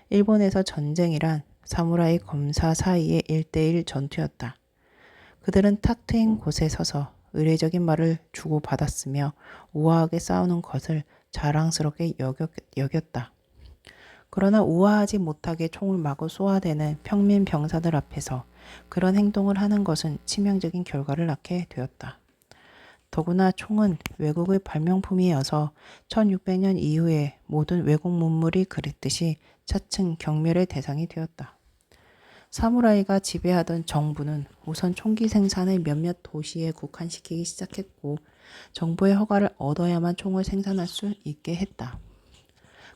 일본에서 전쟁이란 사무라이 검사 사이의 1대1 전투였다. 그들은 탁 트인 곳에 서서 의례적인 말을 주고받았으며 우아하게 싸우는 것을 자랑스럽게 여겼다. 그러나 우아하지 못하게 총을 마구 쏘아대는 평민 병사들 앞에서 그런 행동을 하는 것은 치명적인 결과를 낳게 되었다. 더구나 총은 외국의 발명품이어서 1600년 이후에 모든 외국 문물이 그랬듯이 차츰 경멸의 대상이 되었다. 사무라이가 지배하던 정부는 우선 총기 생산을 몇몇 도시에 국한시키기 시작했고 정부의 허가를 얻어야만 총을 생산할 수 있게 했다.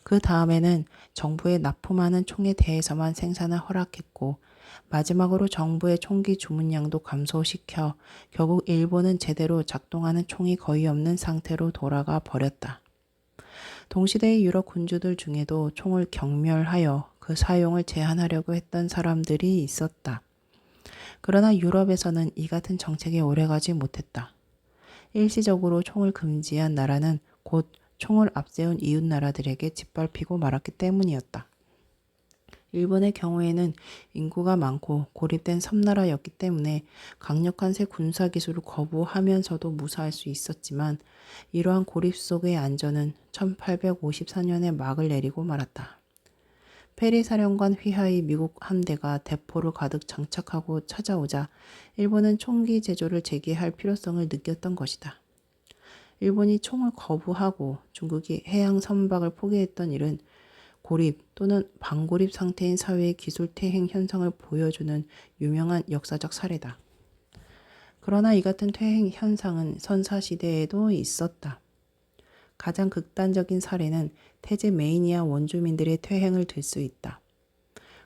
그 다음에는 정부에 납품하는 총에 대해서만 생산을 허락했고 마지막으로 정부의 총기 주문량도 감소시켜 결국 일본은 제대로 작동하는 총이 거의 없는 상태로 돌아가 버렸다. 동시대의 유럽 군주들 중에도 총을 경멸하여 그 사용을 제한하려고 했던 사람들이 있었다. 그러나 유럽에서는 이 같은 정책이 오래가지 못했다. 일시적으로 총을 금지한 나라는 곧 총을 앞세운 이웃 나라들에게 짓밟히고 말았기 때문이었다. 일본의 경우에는 인구가 많고 고립된 섬나라였기 때문에 강력한 새 군사기술을 거부하면서도 무사할 수 있었지만 이러한 고립 속의 안전은 1854년에 막을 내리고 말았다. 페리 사령관 휘하의 미국 함대가 대포를 가득 장착하고 찾아오자 일본은 총기 제조를 재개할 필요성을 느꼈던 것이다. 일본이 총을 거부하고 중국이 해양 선박을 포기했던 일은 고립 또는 반고립 상태인 사회의 기술 퇴행 현상을 보여주는 유명한 역사적 사례다. 그러나 이 같은 퇴행 현상은 선사시대에도 있었다. 가장 극단적인 사례는 태제 메이니아 원주민들의 퇴행을 들 수 있다.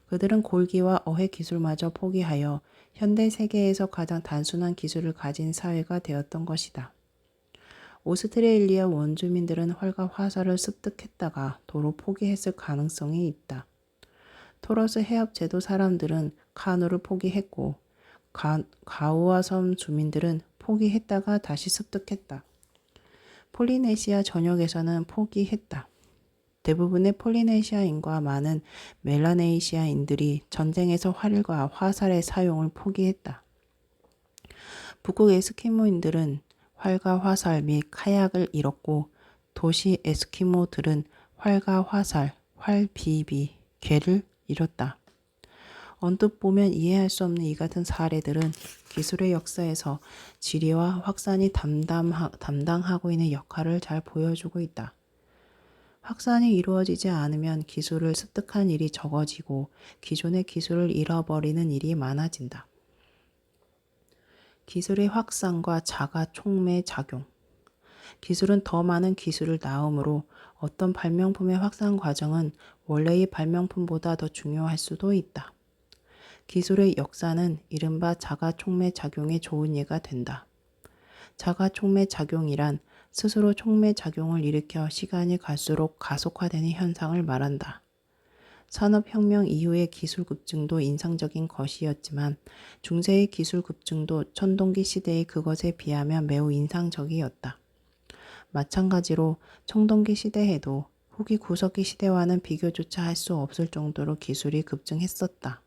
그들은 골기와 어획 기술마저 포기하여 현대 세계에서 가장 단순한 기술을 가진 사회가 되었던 것이다. 오스트레일리아 원주민들은 활과 화살을 습득했다가 도로 포기했을 가능성이 있다. 토러스 해협 제도 사람들은 카누를 포기했고 가우아 섬 주민들은 포기했다가 다시 습득했다. 폴리네시아 전역에서는 포기했다. 대부분의 폴리네시아인과 많은 멜라네시아인들이 전쟁에서 활과 화살의 사용을 포기했다. 북극 에스키모인들은 활과 화살 및 카약을 잃었고 도시 에스키모들은 활과 화살, 활비비, 궤를 잃었다. 언뜻 보면 이해할 수 없는 이 같은 사례들은 기술의 역사에서 지리와 확산이 담당하고 있는 역할을 잘 보여주고 있다. 확산이 이루어지지 않으면 기술을 습득한 일이 적어지고 기존의 기술을 잃어버리는 일이 많아진다. 기술의 확산과 자가 촉매 작용. 기술은 더 많은 기술을 낳음으로 어떤 발명품의 확산 과정은 원래의 발명품보다 더 중요할 수도 있다. 기술의 역사는 이른바 자가 촉매 작용의 좋은 예가 된다. 자가 촉매 작용이란 스스로 촉매 작용을 일으켜 시간이 갈수록 가속화되는 현상을 말한다. 산업혁명 이후의 기술 급증도 인상적인 것이었지만 중세의 기술 급증도 천동기 시대의 그것에 비하면 매우 인상적이었다. 마찬가지로 청동기 시대에도 후기 구석기 시대와는 비교조차 할 수 없을 정도로 기술이 급증했었다.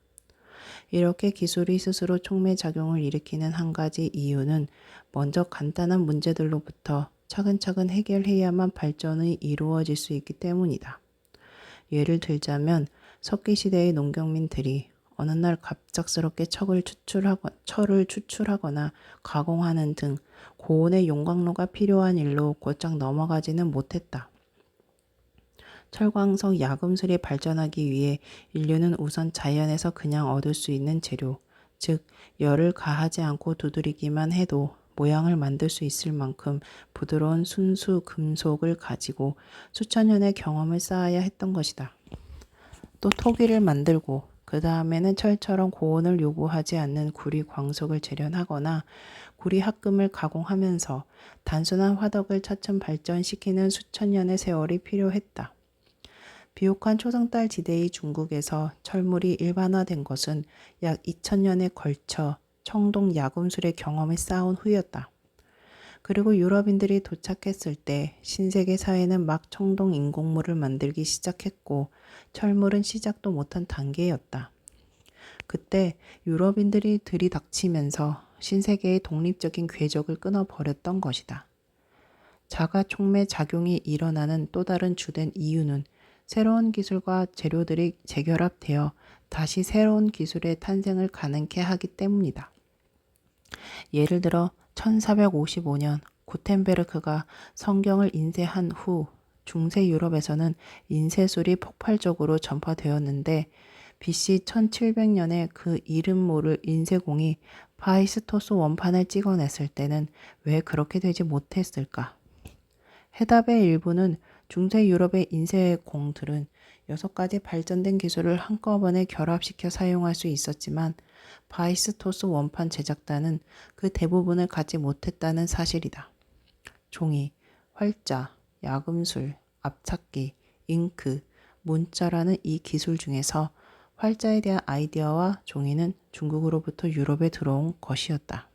이렇게 기술이 스스로 촉매작용을 일으키는 한 가지 이유는 먼저 간단한 문제들로부터 차근차근 해결해야만 발전이 이루어질 수 있기 때문이다. 예를 들자면 석기시대의 농경민들이 어느 날 갑작스럽게 철을 추출하거나 가공하는 등 고온의 용광로가 필요한 일로 곧장 넘어가지는 못했다. 철광석 야금술이 발전하기 위해 인류는 우선 자연에서 그냥 얻을 수 있는 재료, 즉 열을 가하지 않고 두드리기만 해도 모양을 만들 수 있을 만큼 부드러운 순수 금속을 가지고 수천 년의 경험을 쌓아야 했던 것이다. 또 토기를 만들고 그 다음에는 철처럼 고온을 요구하지 않는 구리 광석을 재련하거나 구리 합금을 가공하면서 단순한 화덕을 차츰 발전시키는 수천 년의 세월이 필요했다. 비옥한 초승달 지대의 중국에서 철물이 일반화된 것은 약 2000년에 걸쳐 청동 야금술의 경험을 쌓은 후였다. 그리고 유럽인들이 도착했을 때 신세계 사회는 막 청동 인공물을 만들기 시작했고 철물은 시작도 못한 단계였다. 그때 유럽인들이 들이닥치면서 신세계의 독립적인 궤적을 끊어버렸던 것이다. 자가 촉매 작용이 일어나는 또 다른 주된 이유는 새로운 기술과 재료들이 재결합되어 다시 새로운 기술의 탄생을 가능케 하기 때문이다. 예를 들어 1455년 구텐베르크가 성경을 인쇄한 후 중세 유럽에서는 인쇄술이 폭발적으로 전파되었는데 BC 1700년에 그 이름 모를 인쇄공이 파이스토스 원판을 찍어냈을 때는 왜 그렇게 되지 못했을까? 해답의 일부는 중세 유럽의 인쇄공들은 6가지 발전된 기술을 한꺼번에 결합시켜 사용할 수 있었지만 파이스토스 원판 제작단은 그 대부분을 갖지 못했다는 사실이다. 종이, 활자, 야금술, 압착기, 잉크, 문자라는 이 기술 중에서 활자에 대한 아이디어와 종이는 중국으로부터 유럽에 들어온 것이었다.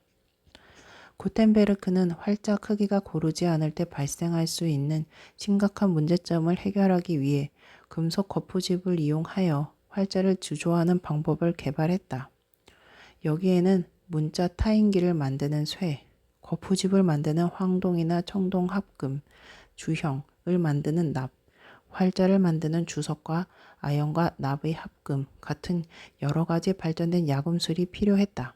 구텐베르크는 활자 크기가 고르지 않을 때 발생할 수 있는 심각한 문제점을 해결하기 위해 금속 거푸집을 이용하여 활자를 주조하는 방법을 개발했다. 여기에는 문자 타인기를 만드는 쇠, 거푸집을 만드는 황동이나 청동 합금, 주형을 만드는 납, 활자를 만드는 주석과 아연과 납의 합금 같은 여러 가지 발전된 야금술이 필요했다.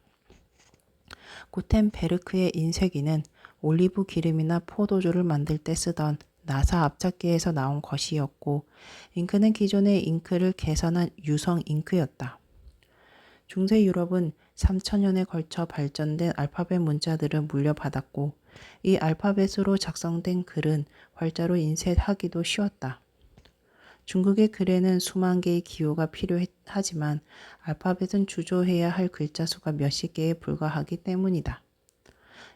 구텐베르크의 인쇄기는 올리브 기름이나 포도주를 만들 때 쓰던 나사 압착기에서 나온 것이었고, 잉크는 기존의 잉크를 개선한 유성 잉크였다. 중세 유럽은 3천년에 걸쳐 발전된 알파벳 문자들을 물려받았고, 이 알파벳으로 작성된 글은 활자로 인쇄하기도 쉬웠다. 중국의 글에는 수만 개의 기호가 필요하지만 알파벳은 주조해야 할 글자 수가 몇십 개에 불과하기 때문이다.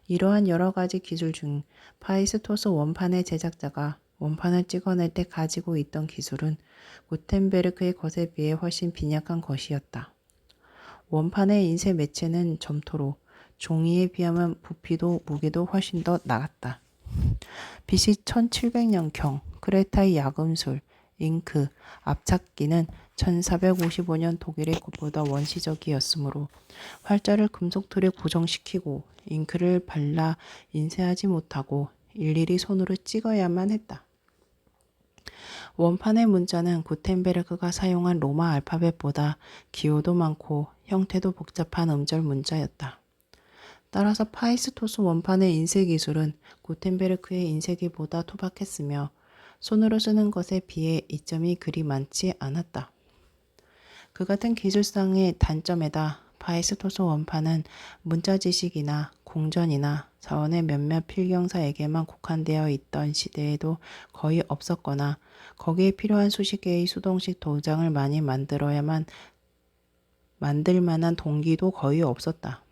이러한 여러 가지 기술 중 파이스토스 원판의 제작자가 원판을 찍어낼 때 가지고 있던 기술은 구텐베르크의 것에 비해 훨씬 빈약한 것이었다. 원판의 인쇄 매체는 점토로 종이에 비하면 부피도 무게도 훨씬 더 나갔다. BC 1700년경 크레타의 야금술, 잉크, 압착기는 1455년 독일의 것보다 원시적이었으므로 활자를 금속 틀에 고정시키고 잉크를 발라 인쇄하지 못하고 일일이 손으로 찍어야만 했다. 원판의 문자는 구텐베르크가 사용한 로마 알파벳보다 기호도 많고 형태도 복잡한 음절 문자였다. 따라서 파이스토스 원판의 인쇄 기술은 구텐베르크의 인쇄기보다 투박했으며 손으로 쓰는 것에 비해 이점이 그리 많지 않았다. 그 같은 기술상의 단점에다 파이스토스 원판은 문자 지식이나 공전이나 사원의 몇몇 필경사에게만 국한되어 있던 시대에도 거의 없었거나 거기에 필요한 수십 개의 수동식 도장을 많이 만들 만한 동기도 거의 없었다.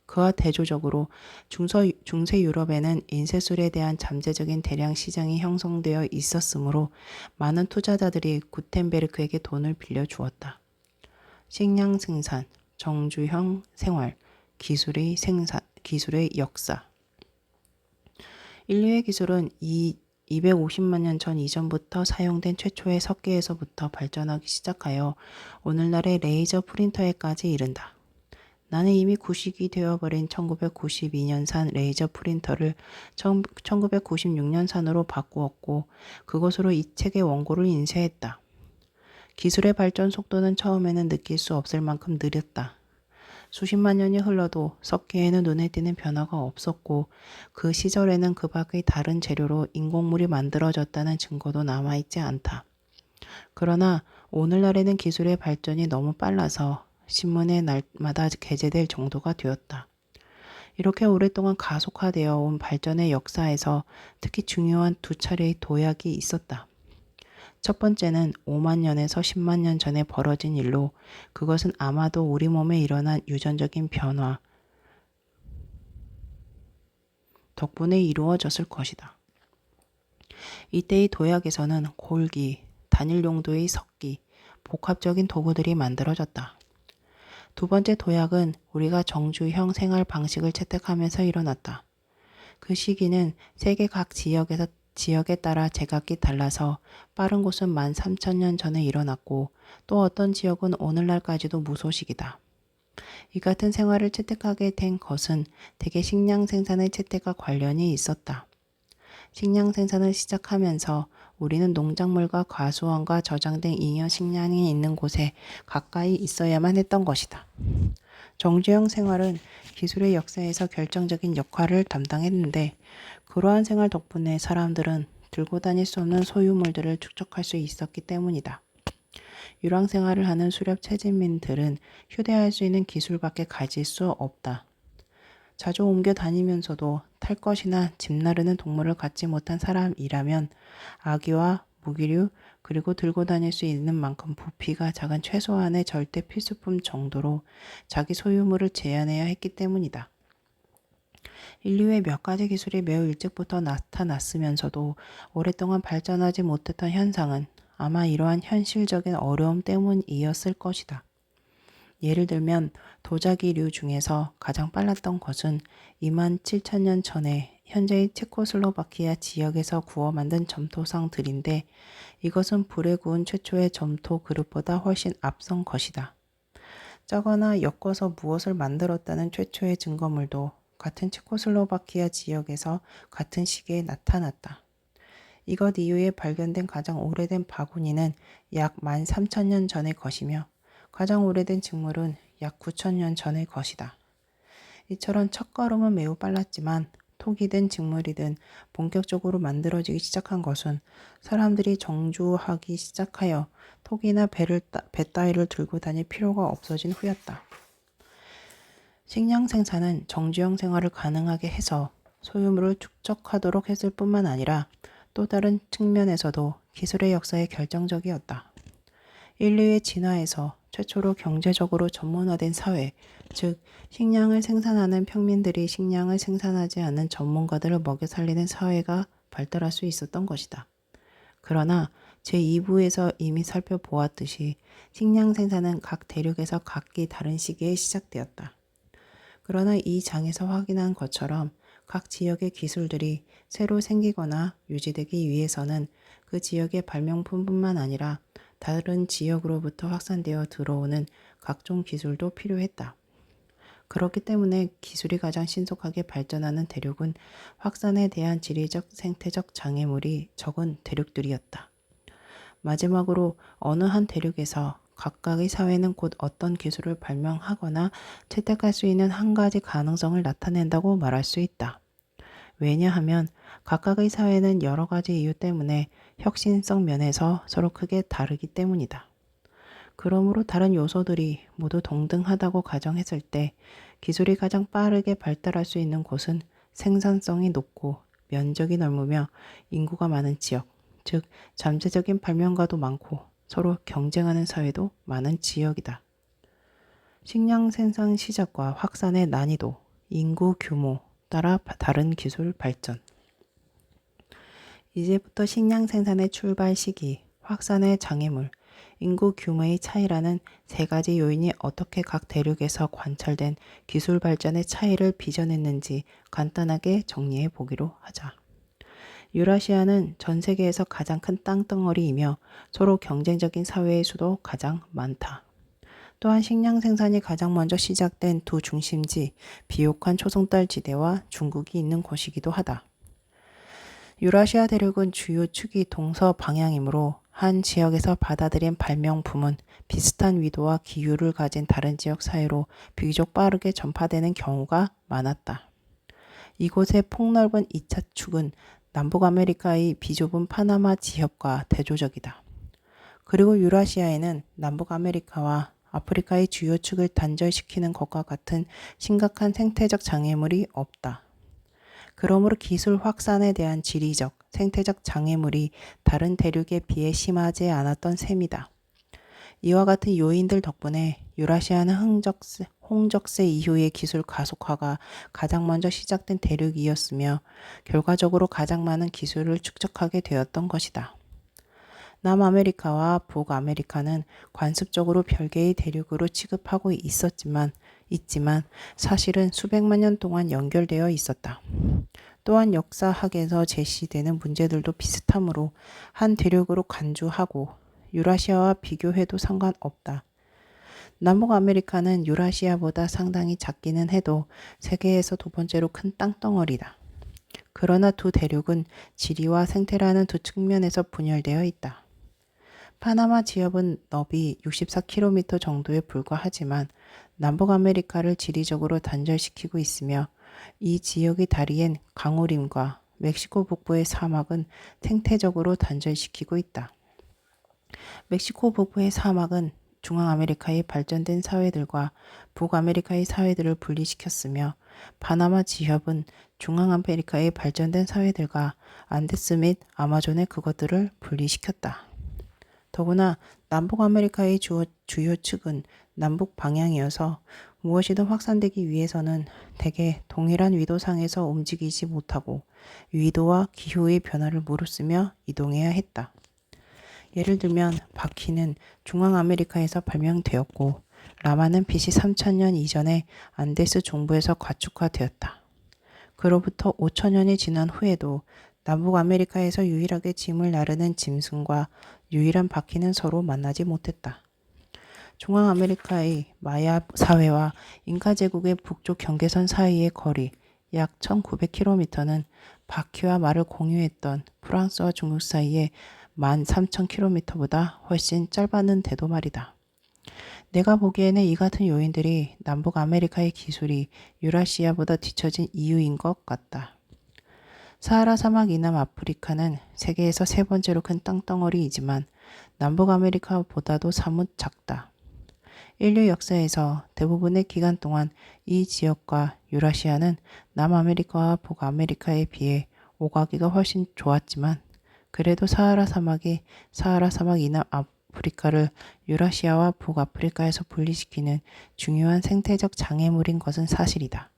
그와 대조적으로 중세 유럽에는 인쇄술에 대한 잠재적인 대량 시장이 형성되어 있었으므로 많은 투자자들이 구텐베르크에게 돈을 빌려주었다. 식량 생산, 정주형 생활, 기술의 역사. 인류의 기술은 250만 년 전 이전부터 사용된 최초의 석계에서부터 발전하기 시작하여 오늘날의 레이저 프린터에까지 이른다. 나는 이미 구식이 되어버린 1992년산 레이저 프린터를 1996년산으로 바꾸었고 그것으로 이 책의 원고를 인쇄했다. 기술의 발전 속도는 처음에는 느낄 수 없을 만큼 느렸다. 수십만 년이 흘러도 석계에는 눈에 띄는 변화가 없었고 그 시절에는 그 밖의 다른 재료로 인공물이 만들어졌다는 증거도 남아있지 않다. 그러나 오늘날에는 기술의 발전이 너무 빨라서 신문에 날마다 게재될 정도가 되었다. 이렇게 오랫동안 가속화되어 온 발전의 역사에서 특히 중요한 두 차례의 도약이 있었다. 첫 번째는 5만 년에서 10만 년 전에 벌어진 일로 그것은 아마도 우리 몸에 일어난 유전적인 변화 덕분에 이루어졌을 것이다. 이때의 도약에서는 골기, 단일 용도의 석기, 복합적인 도구들이 만들어졌다. 두 번째 도약은 우리가 정주형 생활 방식을 채택하면서 일어났다. 그 시기는 세계 각 지역에 따라 제각기 달라서 빠른 곳은 13,000년 전에 일어났고 또 어떤 지역은 오늘날까지도 무소식이다. 이 같은 생활을 채택하게 된 것은 대개 식량 생산의 채택과 관련이 있었다. 식량 생산을 시작하면서 우리는 농작물과 과수원과 저장된 잉여 식량이 있는 곳에 가까이 있어야만 했던 것이다. 정주형 생활은 기술의 역사에서 결정적인 역할을 담당했는데 그러한 생활 덕분에 사람들은 들고 다닐 수 없는 소유물들을 축적할 수 있었기 때문이다. 유랑 생활을 하는 수렵 체질민들은 휴대할 수 있는 기술밖에 가질 수 없다. 자주 옮겨 다니면서도 탈 것이나 집 나르는 동물을 갖지 못한 사람이라면 아기와 무기류 그리고 들고 다닐 수 있는 만큼 부피가 작은 최소한의 절대 필수품 정도로 자기 소유물을 제한해야 했기 때문이다. 인류의 몇 가지 기술이 매우 일찍부터 나타났으면서도 오랫동안 발전하지 못했던 현상은 아마 이러한 현실적인 어려움 때문이었을 것이다. 예를 들면 도자기류 중에서 가장 빨랐던 것은 2만 7천 년 전에 현재의 체코슬로바키아 지역에서 구워 만든 점토상들인데 이것은 불에 구운 최초의 점토 그릇보다 훨씬 앞선 것이다. 짜거나 엮어서 무엇을 만들었다는 최초의 증거물도 같은 체코슬로바키아 지역에서 같은 시기에 나타났다. 이것 이후에 발견된 가장 오래된 바구니는 약 13,000년 전의 것이며 가장 오래된 직물은 약 9,000년 전의 것이다. 이처럼 첫걸음은 매우 빨랐지만 톡이든 직물이든 본격적으로 만들어지기 시작한 것은 사람들이 정주하기 시작하여 톡이나 배 따위를 들고 다닐 필요가 없어진 후였다. 식량 생산은 정주형 생활을 가능하게 해서 소유물을 축적하도록 했을 뿐만 아니라 또 다른 측면에서도 기술의 역사에 결정적이었다. 인류의 진화에서 최초로 경제적으로 전문화된 사회, 즉 식량을 생산하는 평민들이 식량을 생산하지 않는 전문가들을 먹여 살리는 사회가 발달할 수 있었던 것이다. 그러나 제2부에서 이미 살펴보았듯이 식량 생산은 각 대륙에서 각기 다른 시기에 시작되었다. 그러나 이 장에서 확인한 것처럼 각 지역의 기술들이 새로 생기거나 유지되기 위해서는 그 지역의 발명품뿐만 아니라 다른 지역으로부터 확산되어 들어오는 각종 기술도 필요했다. 그렇기 때문에 기술이 가장 신속하게 발전하는 대륙은 확산에 대한 지리적, 생태적 장애물이 적은 대륙들이었다. 마지막으로 어느 한 대륙에서 각각의 사회는 곧 어떤 기술을 발명하거나 채택할 수 있는 한 가지 가능성을 나타낸다고 말할 수 있다. 왜냐하면 각각의 사회는 여러 가지 이유 때문에 혁신성 면에서 서로 크게 다르기 때문이다. 그러므로 다른 요소들이 모두 동등하다고 가정했을 때 기술이 가장 빠르게 발달할 수 있는 곳은 생산성이 높고 면적이 넓으며 인구가 많은 지역, 즉 잠재적인 발명가도 많고 서로 경쟁하는 사회도 많은 지역이다. 식량 생산 시작과 확산의 난이도, 인구 규모 따라 다른 기술 발전. 이제부터 식량 생산의 출발 시기, 확산의 장애물, 인구 규모의 차이라는 세 가지 요인이 어떻게 각 대륙에서 관찰된 기술 발전의 차이를 빚어냈는지 간단하게 정리해 보기로 하자. 유라시아는 전 세계에서 가장 큰 땅덩어리이며 서로 경쟁적인 사회의 수도 가장 많다. 또한 식량 생산이 가장 먼저 시작된 두 중심지, 비옥한 초승달 지대와 중국이 있는 곳이기도 하다. 유라시아 대륙은 주요 축이 동서 방향이므로 한 지역에서 받아들인 발명품은 비슷한 위도와 기후를 가진 다른 지역 사이로 비교적 빠르게 전파되는 경우가 많았다. 이곳의 폭넓은 2차 축은 남북 아메리카의 비좁은 파나마 지역과 대조적이다. 그리고 유라시아에는 남북 아메리카와 아프리카의 주요 축을 단절시키는 것과 같은 심각한 생태적 장애물이 없다. 그러므로 기술 확산에 대한 지리적, 생태적 장애물이 다른 대륙에 비해 심하지 않았던 셈이다. 이와 같은 요인들 덕분에 유라시아는 홍적세 이후의 기술 가속화가 가장 먼저 시작된 대륙이었으며 결과적으로 가장 많은 기술을 축적하게 되었던 것이다. 남아메리카와 북아메리카는 관습적으로 별개의 대륙으로 취급하고 있지만 사실은 수백만 년 동안 연결되어 있었다. 또한 역사학에서 제시되는 문제들도 비슷하므로 한 대륙으로 간주하고 유라시아와 비교해도 상관없다. 남북아메리카는 유라시아보다 상당히 작기는 해도 세계에서 두 번째로 큰 땅덩어리다. 그러나 두 대륙은 지리와 생태라는 두 측면에서 분열되어 있다. 파나마 지역은 너비 64km 정도에 불과하지만 남북아메리카를 지리적으로 단절시키고 있으며 이 지역의 다리엔 강우림과 멕시코 북부의 사막은 생태적으로 단절시키고 있다. 멕시코 북부의 사막은 중앙아메리카의 발전된 사회들과 북아메리카의 사회들을 분리시켰으며 파나마 지협은 중앙아메리카의 발전된 사회들과 안데스 및 아마존의 그것들을 분리시켰다. 더구나 남북아메리카의 주요 측은 남북 방향이어서 무엇이든 확산되기 위해서는 대개 동일한 위도상에서 움직이지 못하고 위도와 기후의 변화를 무릅쓰며 이동해야 했다. 예를 들면 바퀴는 중앙아메리카에서 발명되었고 라마는 BC 3000년 이전에 안데스 중부에서 가축화되었다. 그로부터 5000년이 지난 후에도 남북 아메리카에서 유일하게 짐을 나르는 짐승과 유일한 바퀴는 서로 만나지 못했다. 중앙 아메리카의 마야 사회와 잉카 제국의 북쪽 경계선 사이의 거리 약 1900km는 바퀴와 말을 공유했던 프랑스와 중국 사이의 13,000km보다 훨씬 짧았는데도 말이다. 내가 보기에는 이 같은 요인들이 남북 아메리카의 기술이 유라시아보다 뒤처진 이유인 것 같다. 사하라 사막 이남 아프리카는 세계에서 세 번째로 큰 땅덩어리이지만 남북 아메리카보다도 사뭇 작다. 인류 역사에서 대부분의 기간 동안 이 지역과 유라시아는 남아메리카와 북아메리카에 비해 오가기가 훨씬 좋았지만 그래도 사하라 사막 이남 아프리카를 유라시아와 북아프리카에서 분리시키는 중요한 생태적 장애물인 것은 사실이다.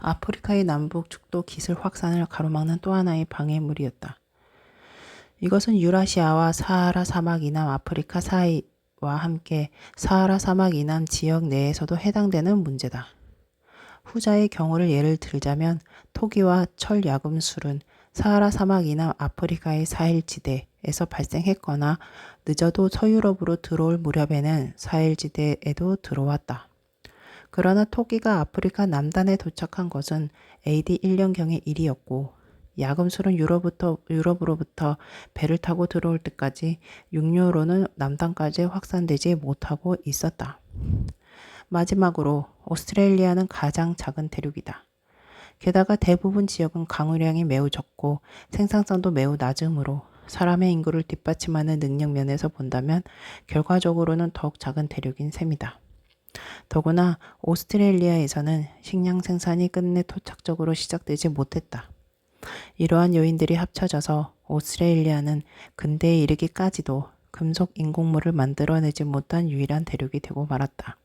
아프리카의 남북 축도 기술 확산을 가로막는 또 하나의 방해물이었다. 이것은 유라시아와 사하라 사막 이남 아프리카 사이와 함께 사하라 사막 이남 지역 내에서도 해당되는 문제다. 후자의 경우를 예를 들자면 토기와 철 야금술은 사하라 사막 이남 아프리카의 사헬지대에서 발생했거나 늦어도 서유럽으로 들어올 무렵에는 사헬지대에도 들어왔다. 그러나 토기가 아프리카 남단에 도착한 것은 AD 1년경의 일이었고 야금술은 유럽으로부터 배를 타고 들어올 때까지 육로로는 남단까지 확산되지 못하고 있었다. 마지막으로 오스트레일리아는 가장 작은 대륙이다. 게다가 대부분 지역은 강우량이 매우 적고 생산성도 매우 낮으므로 사람의 인구를 뒷받침하는 능력 면에서 본다면 결과적으로는 더욱 작은 대륙인 셈이다. 더구나 오스트레일리아에서는 식량 생산이 끝내 토착적으로 시작되지 못했다. 이러한 요인들이 합쳐져서 오스트레일리아는 근대에 이르기까지도 금속 인공물을 만들어내지 못한 유일한 대륙이 되고 말았다.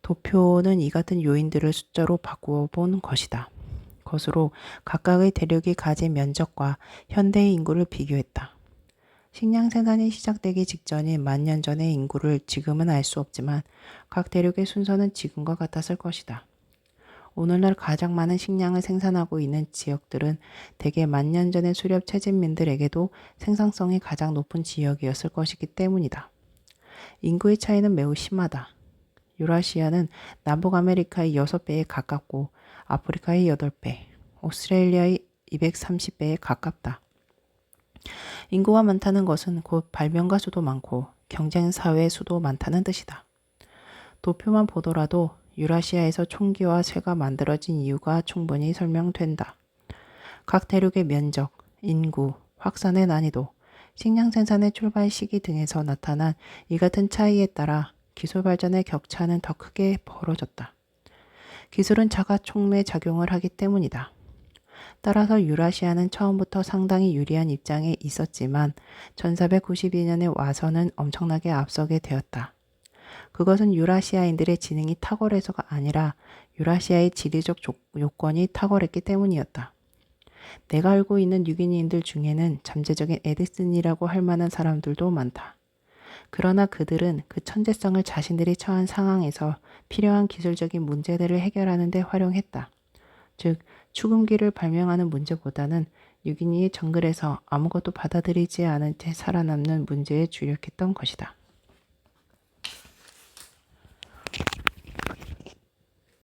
도표는 이 같은 요인들을 숫자로 바꾸어 본 것이다. 것으로 각각의 대륙이 가진 면적과 현대의 인구를 비교했다. 식량 생산이 시작되기 직전인 10,000년 전의 인구를 지금은 알 수 없지만 각 대륙의 순서는 지금과 같았을 것이다. 오늘날 가장 많은 식량을 생산하고 있는 지역들은 대개 10,000년 전의 수렵 채집민들에게도 생산성이 가장 높은 지역이었을 것이기 때문이다. 인구의 차이는 매우 심하다. 유라시아는 남북 아메리카의 6배에 가깝고 아프리카의 8배, 오스트레일리아의 230배에 가깝다. 인구가 많다는 것은 곧 발명가 수도 많고 경쟁 사회 수도 많다는 뜻이다. 도표만 보더라도 유라시아에서 총기와 쇠가 만들어진 이유가 충분히 설명된다. 각 대륙의 면적, 인구, 확산의 난이도, 식량 생산의 출발 시기 등에서 나타난 이 같은 차이에 따라 기술 발전의 격차는 더 크게 벌어졌다. 기술은 자가 촉매 작용을 하기 때문이다. 따라서 유라시아는 처음부터 상당히 유리한 입장에 있었지만 1492년에 와서는 엄청나게 앞서게 되었다. 그것은 유라시아인들의 지능이 탁월해서가 아니라 유라시아의 지리적 요건이 탁월했기 때문이었다. 내가 알고 있는 뉴기니인들 중에는 잠재적인 에디슨이라고 할 만한 사람들도 많다. 그러나 그들은 그 천재성을 자신들이 처한 상황에서 필요한 기술적인 문제들을 해결하는 데 활용했다. 즉, 죽음기를 발명하는 문제보다는 뉴기니의 정글에서 아무것도 받아들이지 않은 채 살아남는 문제에 주력했던 것이다.